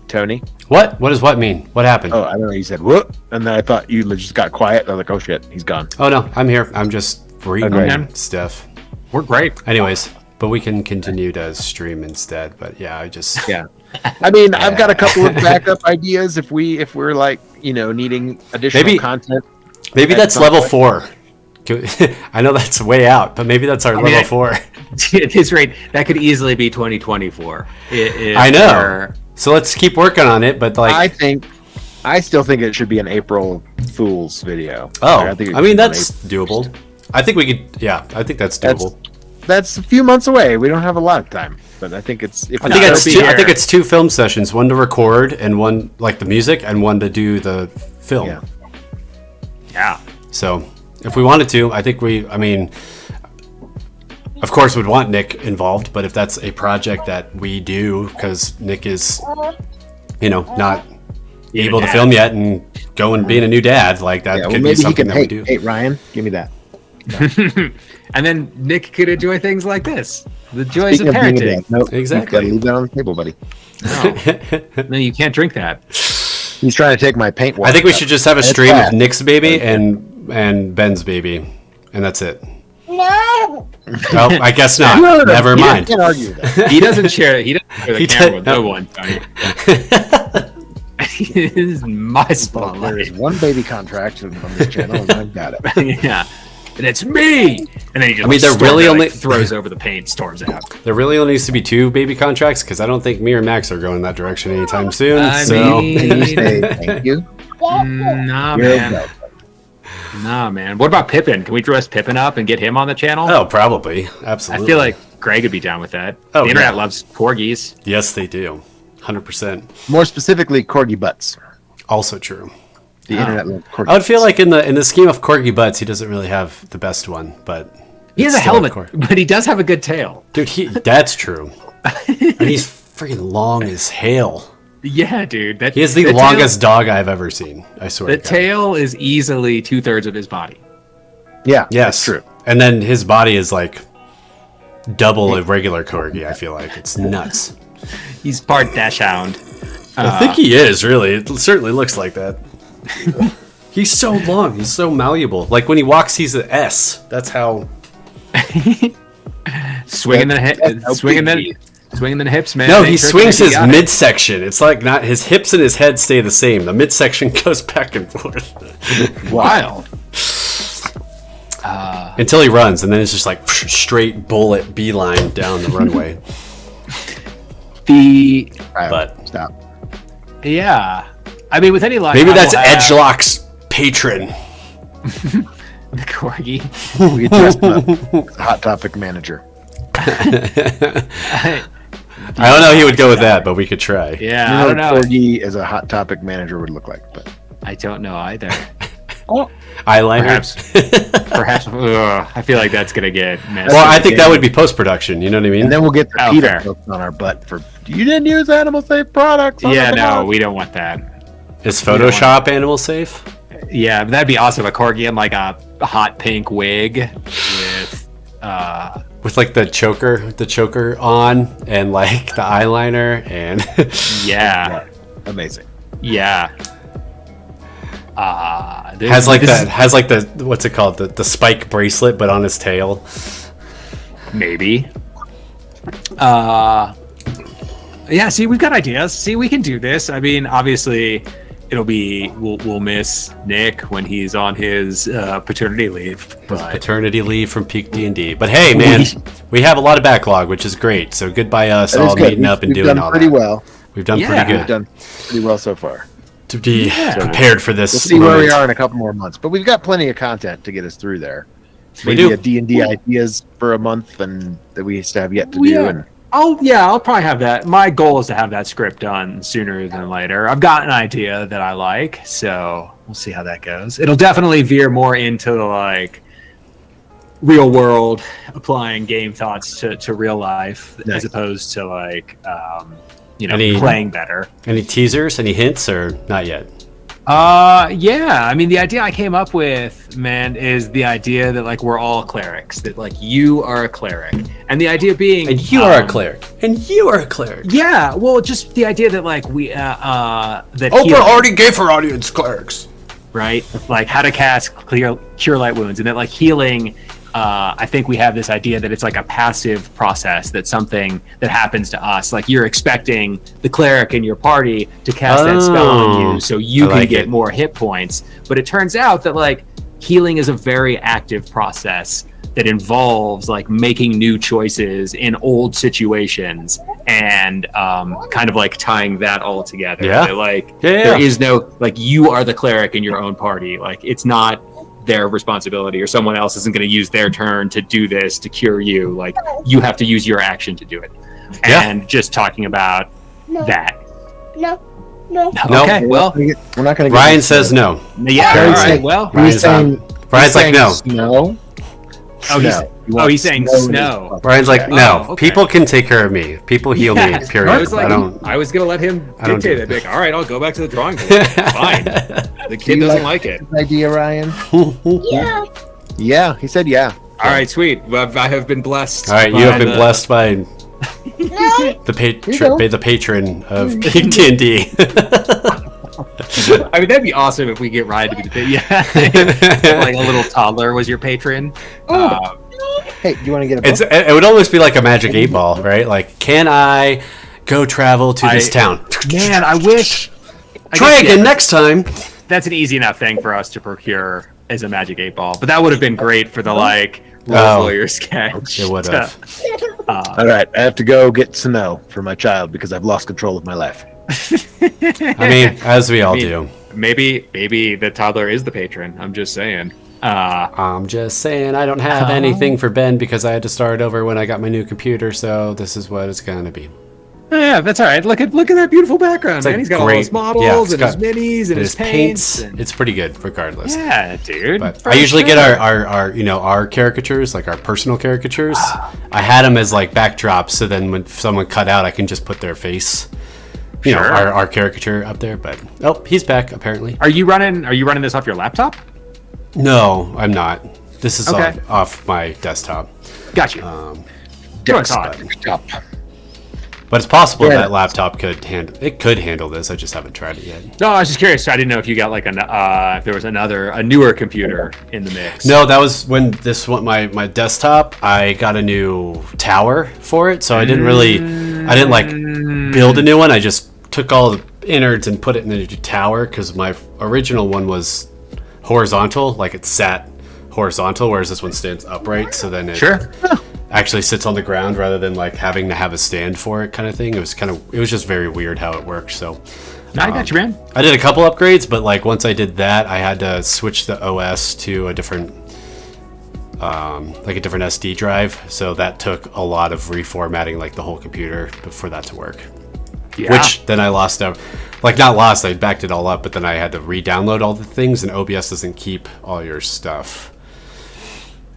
Tony? What does what mean? What happened? Oh, I don't know. You said what, and then I thought you just got quiet. I was like, oh shit, he's gone. Oh no, I'm here. I'm just reading stuff. We're great. Anyways, but we can continue to stream instead. But yeah, I mean, I've got a couple of backup ideas if we're like needing additional content. Maybe that's level 4. I know that's way out, but maybe that's our level 4. At this rate, that could easily be 2024. I know. So let's keep working on it, but like I still think it should be an April Fool's video. Oh, I mean that's doable. I think we could. Yeah, I think that's doable. That's a few months away. We don't have a lot of time, but I think it's. I think it's 2 film sessions: one to record and one like the music, and one to do the film. Yeah. So if we wanted to, I think I mean. Of course, would want Nick involved, but if that's a project that we do, because Nick is, not able to film yet and go and being a new dad, like that could be something that we do. Hey, Ryan, give me that. And then Nick could enjoy things like this. The joys Speaking of parenting. being a dad, nope, Exactly. you gotta leave that on the table, buddy. No, you can't drink that. He's trying to take my paint water. I think we should just have a stream bad. of Nick's baby and Ben's baby, and that's it. No. Oh, I guess not. No, Never you mind. can't argue with that. He doesn't share. He doesn't share the He camera does- with no one. Tony. This is my There is spotlight. one baby contract on this channel, and I've got it. Yeah, and it's me. And then he just. I mean, there really only- throws over the paint, storms out. There really only needs to be 2 baby contracts because I don't think me or Max are going that direction anytime soon. I so mean- Can you say thank you? Nah, You're man. welcome. Nah, man. What about Pippin? Can we dress Pippin up and get him on the channel? oh, probably, I absolutely. feel like Greg would be down with that. Oh, The internet yeah. loves corgis. yes, they do, 100%. More specifically, corgi butts. Also true. The Oh. internet loves corgi I would feel like in the scheme of corgi butts, he doesn't really have the best one, but He has it's a hell of still a, but he does have a good tail. dude. That's true, and he's freaking long as hell. Yeah, dude. He is the longest dog I've ever seen. I swear. The to God. tail is easily 2/3 of his body. Yeah, Yes, that's true. And then his body is like double a regular corgi. I feel like it's nuts. He's part dachshund. I think he is really. It certainly looks like that. He's so long. He's so malleable. Like when he walks, he's an S. That's how. Swinging That's how swinging big the he swinging the hips, man. No, Make he sure swings that he his got it. midsection. It's like not his hips and his head stay the same. The midsection goes back and forth Wild. until he runs, and then it's just like straight bullet beeline down the runway. The Right, But- stop. yeah, I mean, with any luck, Maybe I that's will have Edgelock's patron. the corgi. We could dress him up as a Hot Topic manager. I don't know. He would go with that, but we could try. Yeah, You I know don't know. what Corgi as a Hot Topic manager would look like, but I don't know either. Eyeliner. Perhaps. I feel like that's gonna get messy. Well, I think that would be post production. You know what I mean? and then we'll get the Oh, PETA fair. books on our butt for you didn't use animal safe products. Yeah, no, we don't want that. Is Photoshop animal safe? Yeah, but that'd be awesome. A corgi in like a hot pink wig with With like the choker on, and like the eyeliner, and yeah, amazing. yeah. has like the what's it called, the spike bracelet, but on his tail. Maybe. Yeah, see, we've got ideas. See, we can do this. I mean, obviously, we'll miss Nick when he's on his paternity leave. But Paternity leave from PeakD&D. But hey, man, we have a lot of backlog, which is great. So goodbye us That is all good. meeting up and We've doing done all pretty that. well. We've done Yeah. pretty We've good done pretty well so far. to be Yeah. prepared for this. We'll see where we moment. are in a couple more months, but we've got plenty of content to get us through there. We Maybe do. a D&D ideas for a month, and that we still have yet to do. Yeah. And I'll probably have that. My goal is to have that script done sooner than later. I've got an idea that I like, so we'll see how that goes. It'll definitely veer more into the like real world, applying game thoughts to real life, Nice. as opposed to like Any- playing better. Any teasers? Any hints, or not yet? Yeah. I mean, the idea I came up with, man, is the idea that like we're all clerics. That like you are a cleric, and the idea being, And you are a cleric. And you are a cleric. Yeah. Well, just the idea that like we that Oprah healing- already gave her audience clerics. right? Like how to cast cure light wounds, and that like healing. I think we have this idea that it's like a passive process. That's something that happens to us. Like you're expecting the cleric in your party to cast that spell on you, so you I can like get it. more hit points. But it turns out that like healing is a very active process that involves like making new choices in old situations and kind of like tying that all together. Yeah. That, like Yeah. there is no like you are the cleric in your own party. Like it's not their responsibility, or someone else isn't going to use their turn to do this to cure you. Like you have to use your action to do it. Yeah. And just talking about No. that. No. No. No. Okay, well, we're not going to. Ryan says no. yeah. Ryan All said- right. Well, Ryan's Ryan's like no. Snow. oh, he's Snow. he's saying Snow in his snow. puppy. Ryan's like Oh, no. okay. People can take care of me. People heal me. Yeah. Period. I was like, I don't. I was gonna let him I don't dictate do it. Be like, all right, I'll go back to the drawing board. Fine. The kid you doesn't like it. Idea, Ryan. Yeah. Yeah, he said yeah. All right, sweet. Well, I have been blessed. All right, you have been blessed by No. the patron of PeakD&D. I mean, that'd be awesome if we get Ryan to be the like a little toddler was your patron. Hey, do you want to get a book? It would almost be like a magic 8-ball, right? Like, can I go travel to this town? Man, I wish. Try again next time. That's an easy enough thing for us to procure as a magic 8-ball, but that would have been great for the lawyer sketch. It would have. All right, I have to go get snow for my child because I've lost control of my life. I mean, as we all do. Maybe the toddler is the patron. I'm just saying. I'm just saying I don't have anything for Ben because I had to start over when I got my new computer, so this is what it's gonna be. Yeah, that's all right. Look at that beautiful background, man. He's got all his models and his minis and his paints. It's pretty good, regardless. Yeah, dude. But I usually get our caricatures, like our personal caricatures. I had them as like backdrops, so then when someone cut out, I can just put their face, you know, our caricature up there. But he's back apparently. Are you running this off your laptop? No, I'm not. This is off my desktop. Got you. Desktop. But it's possible that laptop could handle this. I just haven't tried it yet. No, I was just curious. I didn't know if you got like if there was a newer computer in the mix. No, that was when my desktop. I got a new tower for it, so I didn't like build a new one. I just took all the innards and put it in the tower because my original one was horizontal, like it sat horizontal, whereas this one stands upright. So then it actually sits on the ground rather than like having to have a stand for it, kind of thing. It was just very weird how it worked. So I got you, man. I did a couple upgrades, but like once I did that, I had to switch the OS to a different different SD drive. So that took a lot of reformatting like the whole computer for that to work. Yeah. Which then I lost out. Like not lost, I backed it all up, but then I had to re-download all the things, and OBS doesn't keep all your stuff.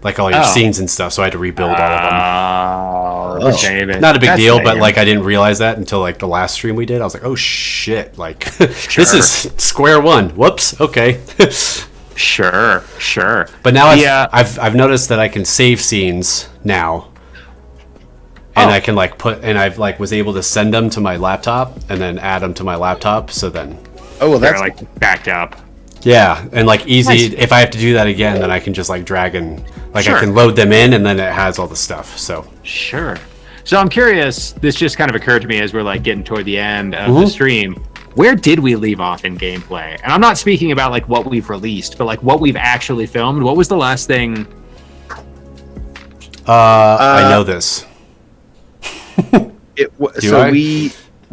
Like all your scenes and stuff, so I had to rebuild all of them. Not a big deal, but like I didn't realize that until like the last stream we did. I was like, oh shit, like this is square one. Whoops, okay. Sure. But now I've noticed that I can save scenes now. And I can like I've like was able to send them to my laptop and then add them to my laptop. So then, that's like backed up. Yeah, and like easy. Nice. If I have to do that again, then I can just like drag and like I can load them in, and then it has all the stuff. So sure. So I'm curious. This just kind of occurred to me as we're like getting toward the end of the stream. Where did we leave off in gameplay? And I'm not speaking about like what we've released, but like what we've actually filmed. What was the last thing? I know this.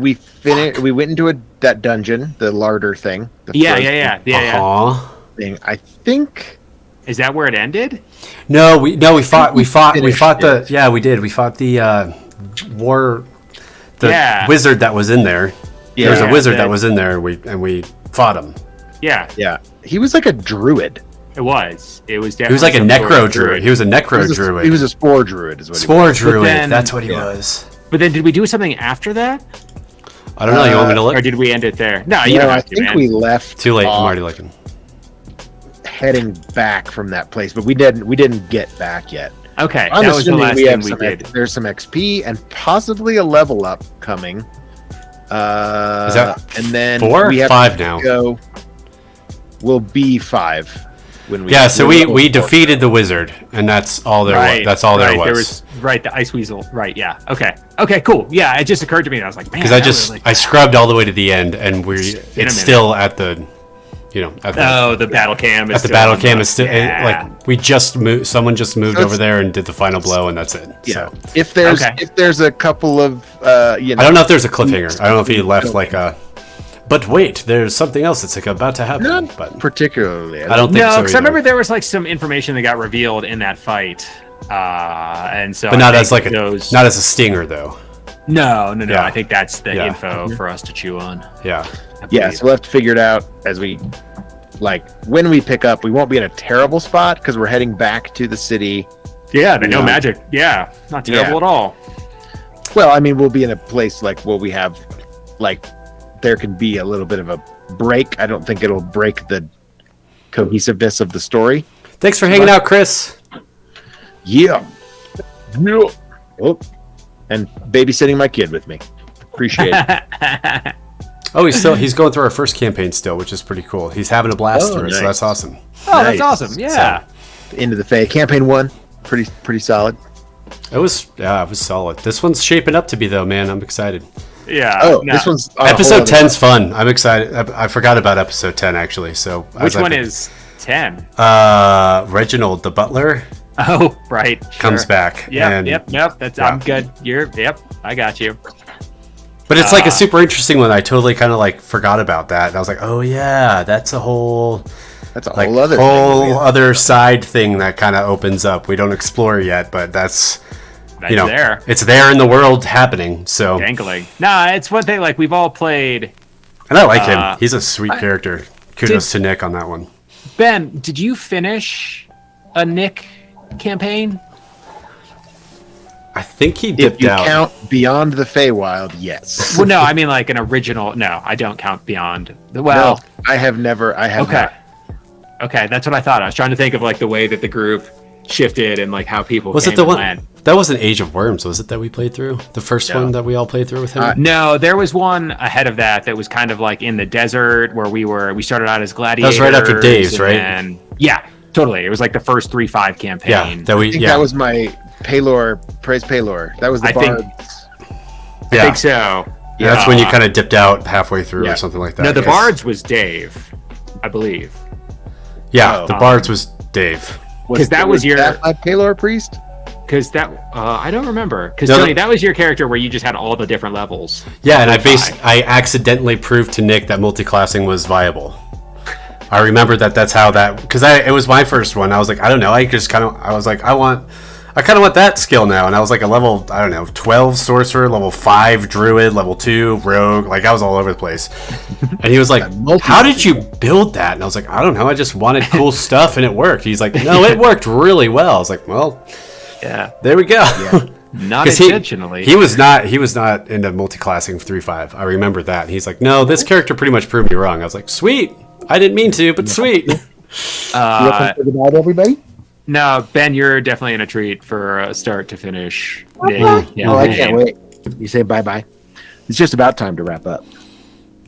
We finished. We went into that dungeon, the larder thing. Yeah. Thing. I think. Is that where it ended? No, we fought the. Yeah, we did. We fought the wizard that was in there. Yeah, there was a wizard that was in there, and we fought him. Yeah. He was like a druid. It was definitely. He was like a necro druid. He was a necro druid. He was a spore druid, is what spore druid. That's what he was. But then, did we do something after that? I don't know. You want me to look? Or did we end it there? No, you don't have to, man. We left. Too late. I'm already looking. Heading back from that place, but we didn't get back yet. Okay, I'm assuming there's some XP and possibly a level up coming. Is that and then 4? We have 5 now. We'll be 5 when we. Yeah, so we defeated the wizard, and that's all there was. That's all there was. There was the ice weasel. Right. Yeah. Okay. Cool. Yeah, it just occurred to me, and I was like, man, because I scrubbed all the way to the end, and it's still at the. The battle cam. Is still like we just moved. Someone just moved over there and did the final blow, and that's it. Yeah. So. If there's a couple of I don't know if there's a cliffhanger. I don't know if he left like a. But wait, there's something else that's like about to happen. Not particularly. I don't think so. No, because I remember there was like some information that got revealed in that fight, and so. But not as like not as a stinger though. No. Yeah. I think that's the info for us to chew on. Yeah. Yeah, so we'll have to figure it out as we, when we pick up, we won't be in a terrible spot because we're heading back to the city. Yeah, no magic. Yeah, not terrible at all. Well, I mean, we'll be in a place where we have, there can be a little bit of a break. I don't think it'll break the cohesiveness of the story. Thanks for hanging out, Chris. Yeah. Oh, and babysitting my kid with me. Appreciate it. Oh, he's going through our first campaign still, which is pretty cool. He's having a blast through it, so that's awesome. Oh, that's awesome. Yeah. So, into the Fae. Campaign 1, pretty solid. It was solid. This one's shaping up to be though, man. I'm excited. Yeah. Oh, this one's episode 10's fun. I'm excited. I forgot about episode 10 actually. So which one is 10? Reginald the butler. Oh, right. Sure. Comes back. Yep. That's I'm good. I got you. But it's like a super interesting one. I totally kind of like forgot about that. And I was like, oh yeah, that's a whole whole other side thing that kind of opens up. We don't explore yet, but that's there. It's there in the world happening. So dangling. Nah, it's one thing. Like we've all played, and I like him. He's a sweet character. Kudos to Nick on that one. Ben, did you finish a Nick campaign? I think he dipped out. If you count Beyond the Feywild, yes. Well, no, I mean like an original. No, I don't count Beyond. Well, no, I have never. I have okay. not. Okay, that's what I thought. I was trying to think of like the way that the group shifted and like how people was came it the and one went. that wasn't Age of Worms, was it, that we played through? The first one that we all played through with him? No, there was one ahead of that was kind of like in the desert where we started out as gladiators. That was right after Dave's, right? And yeah, totally. It was like the first 3-5 campaign. Yeah, I think that was my Paylor, Praise Paylor. That was the Bards. I think so. Yeah, that's when you kind of dipped out halfway through or something like that. No, the Bards was Dave, I believe. Yeah, the Bards was Dave. Because that was your Paylor priest. Because that I don't remember. Because Tony, that was your character where you just had all the different levels. Yeah, and I accidentally proved to Nick that multi-classing was viable. I remember that's how that, because it was my first one. I was like, I don't know. I kind of want that skill now, and I was like a level, I don't know, 12 sorcerer, level 5 druid, level 2 rogue. Like I was all over the place. And he was like, "How did you build that?" And I was like, "I don't know. I just wanted cool stuff, and it worked." He's like, "No, it worked really well." I was like, "Well, yeah, there we go." Yeah. Not intentionally. He was not into multi-classing 3-5. I remember that. And he's like, "No, this character pretty much proved me wrong." I was like, "Sweet. I didn't mean to, but sweet." You want to say goodbye to everybody? No, Ben, you're definitely in a treat for start to finish. Yeah, I can't wait. You say bye-bye. It's just about time to wrap up.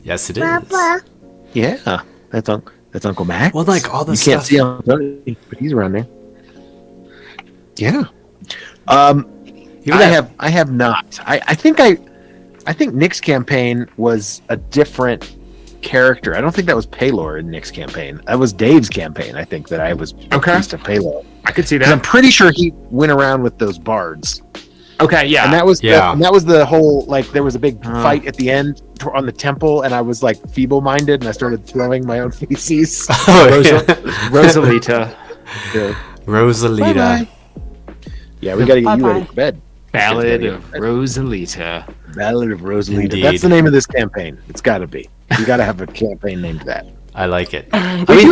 Yes, it is. Papa. Yeah, that's Uncle Max. Well, like all the stuff. You can't see Uncle Tony, but he's around there. Yeah. I have not. I think Nick's campaign was a different character. I don't think that was Paylor in Nick's campaign. That was Dave's campaign. I think that I was priest of Paylor. I could see that. I'm pretty sure he went around with those bards. Okay, yeah. And that was the whole, like, there was a big fight at the end on the temple, and I was like feeble-minded, and I started throwing my own feces. Rosalita. Yeah. Rosalita. Bye-bye. Yeah, we got to get you ready for bed. Ballad of Rosalita. Ballad of Rosalita. Indeed. That's the name of this campaign. It's got to be. You got to have a campaign named that. I like it. We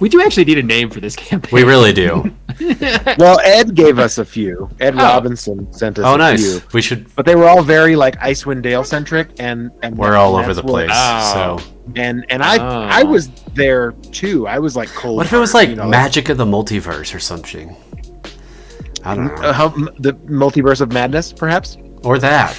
do actually need a name for this campaign. We really do. Well, Ed gave us a few. Ed Robinson sent us a few. We should. But they were all very like Icewind Dale centric, and we're all over the place. So I was there too. I was like cold. What if it was like Magic of the Multiverse or something? I don't know. The Multiverse of Madness, perhaps, or that.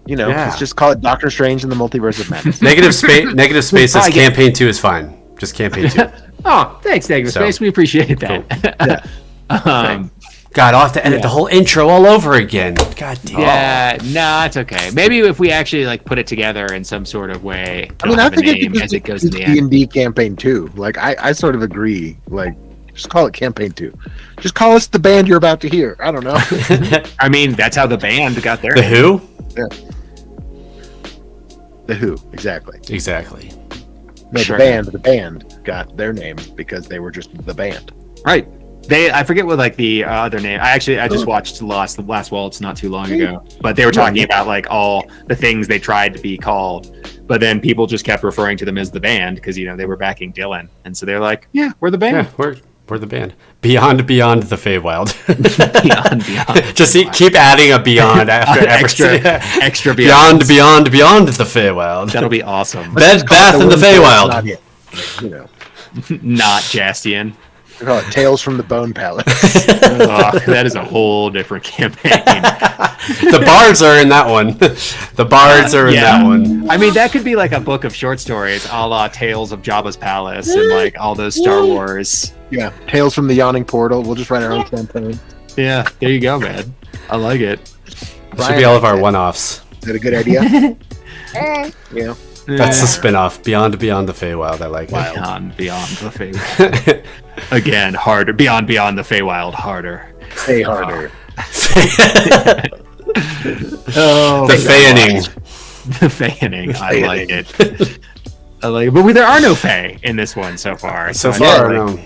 Let's just call it Doctor Strange in the Multiverse of Madness. Negative space says campaign 2 is fine. Just campaign 2. Oh, thanks, Negative Space. We appreciate that. Cool. God, I'll have to edit the whole intro all over again. God damn. Yeah, no, it's okay. Maybe if we actually like put it together in some sort of way. I think it goes to the end. D&D campaign 2. Like I sort of agree. Like, just call it campaign 2. Just call us the band you're about to hear. I don't know. I mean, that's how the band got their The name. Who? Yeah. The Who, exactly. No, Sure. the band got their name because they were just the band. Right. I forget what like the other name. I just watched the Last Waltz not too long ago, but they were talking about like all the things they tried to be called, but then people just kept referring to them as the band because they were backing Dylan, and so they're like, yeah, we're the band. Yeah, we're the band. Beyond the Feywild. Beyond. Just keep adding a beyond after extra beyond. Beyond the Feywild. That'll be awesome. Bed Bath in the Feywild. Not Not Jastian. We call it Tales from the Bone Palace. That is a whole different campaign. The bards are in that one. The bards are in that one. I mean, that could be like a book of short stories, a la Tales of Jabba's Palace and like all those Star Wars. Yeah, Tales from the Yawning Portal. We'll just write our own campaign. Yeah, there you go, man. I like it. It should be all of our one-offs. Is that a good idea? Yeah. That's the spin-off, Beyond the Feywild. I like it. Beyond the Feywild. Again, harder. Beyond the Feywild, harder. Say harder. The Feyaning. The Feyaning. I like it. I like it. But there are no Fey in this one so far. So far, no.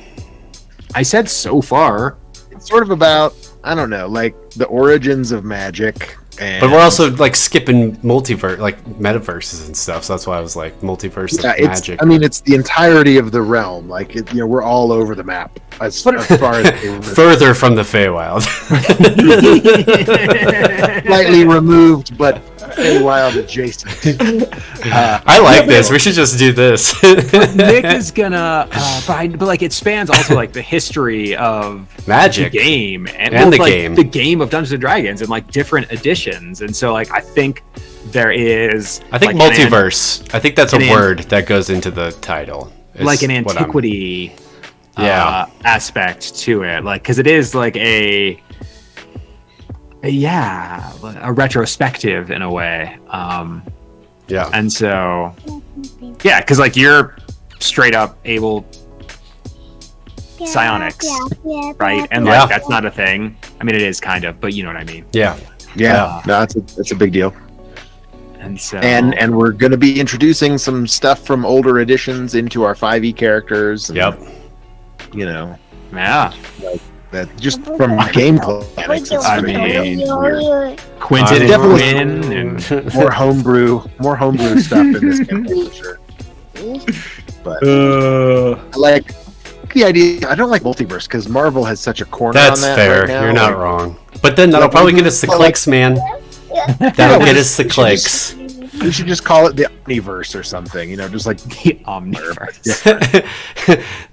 I said so far. It's sort of about, I don't know, like the origins of magic. But we're also like skipping multiverse, like metaverses and stuff. So that's why I was like multiverse of magic. I mean, it's the entirety of the realm. Like, we're all over the map as far as further from the Feywild. Slightly removed, but Feywild adjacent. I like this. We should just do this. Nick is gonna, but like it spans also like the history of magic, the game, and the game of Dungeons and Dragons, and like different editions. And so, like, I think there is. I think like multiverse. I think that's a word that goes into the title. Like an antiquity, aspect to it, like because it is like a retrospective in a way. And so because like you're straight up able psionics, right? And like that's not a thing. I mean, it is kind of, but you know what I mean. No, that's a big deal. And so and we're going to be introducing some stuff from older editions into our 5e characters. And, you know, like that just from gameplay mechanics. I mean, Quentin and Quinn and more homebrew stuff in this campaign for sure. But I like the idea. I don't like multiverse because Marvel has such a corner on that. That's fair. Right now. You're not wrong. But then that'll probably get us the clicks, man. That'll get us the clicks. We should just call it the Omniverse or something, just like the Omniverse.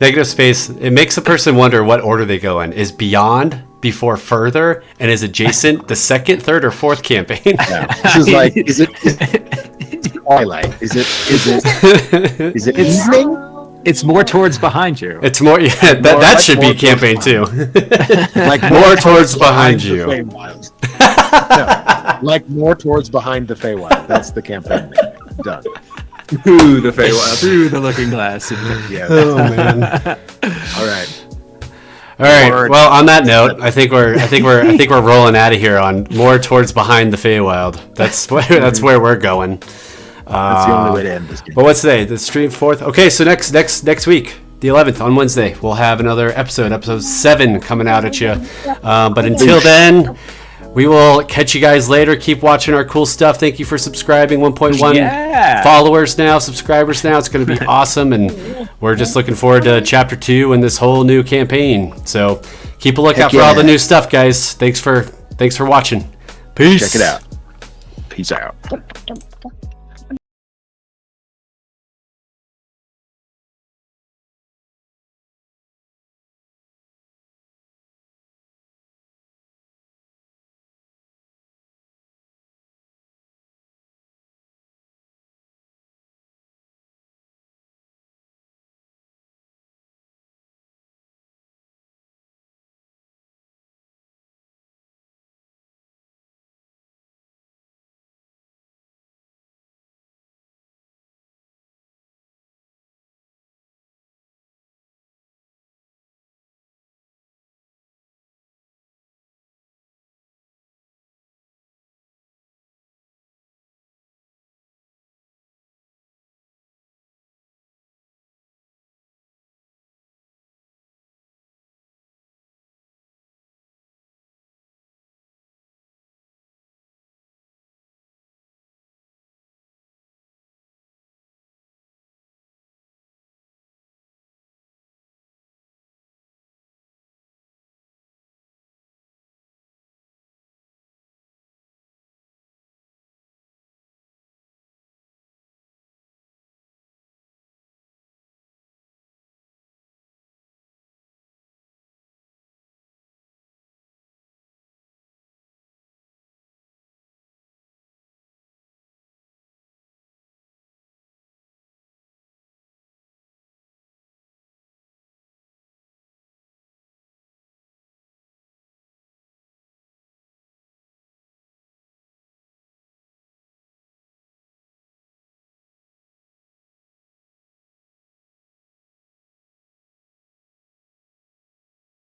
Negative space. It makes a person wonder what order they go in. Is Beyond before Further, and is Adjacent the second, third, or fourth campaign? This is like, is it Twilight? Is it evening? It's more towards Behind You. It's more, that should be campaign 2. Like more towards behind you. No, like more towards behind the Feywild. That's the campaign. Done. Through the Feywild, through the Looking Glass. Yeah. Oh man. All right. Well, on that note, I think we're rolling out of here on more towards behind the Feywild. That's where we're going. That's the only way to end this game. But what's today? The stream 4th. Okay, so next week, the 11th on Wednesday, we'll have another episode 7 coming out at you. But until then, we will catch you guys later. Keep watching our cool stuff. Thank you for subscribing. 1.1 followers now, subscribers now. It's going to be awesome, and we're just looking forward to Chapter 2 and this whole new campaign. So keep a lookout for all the new stuff, guys. Thanks for watching. Peace. Check it out. Peace out.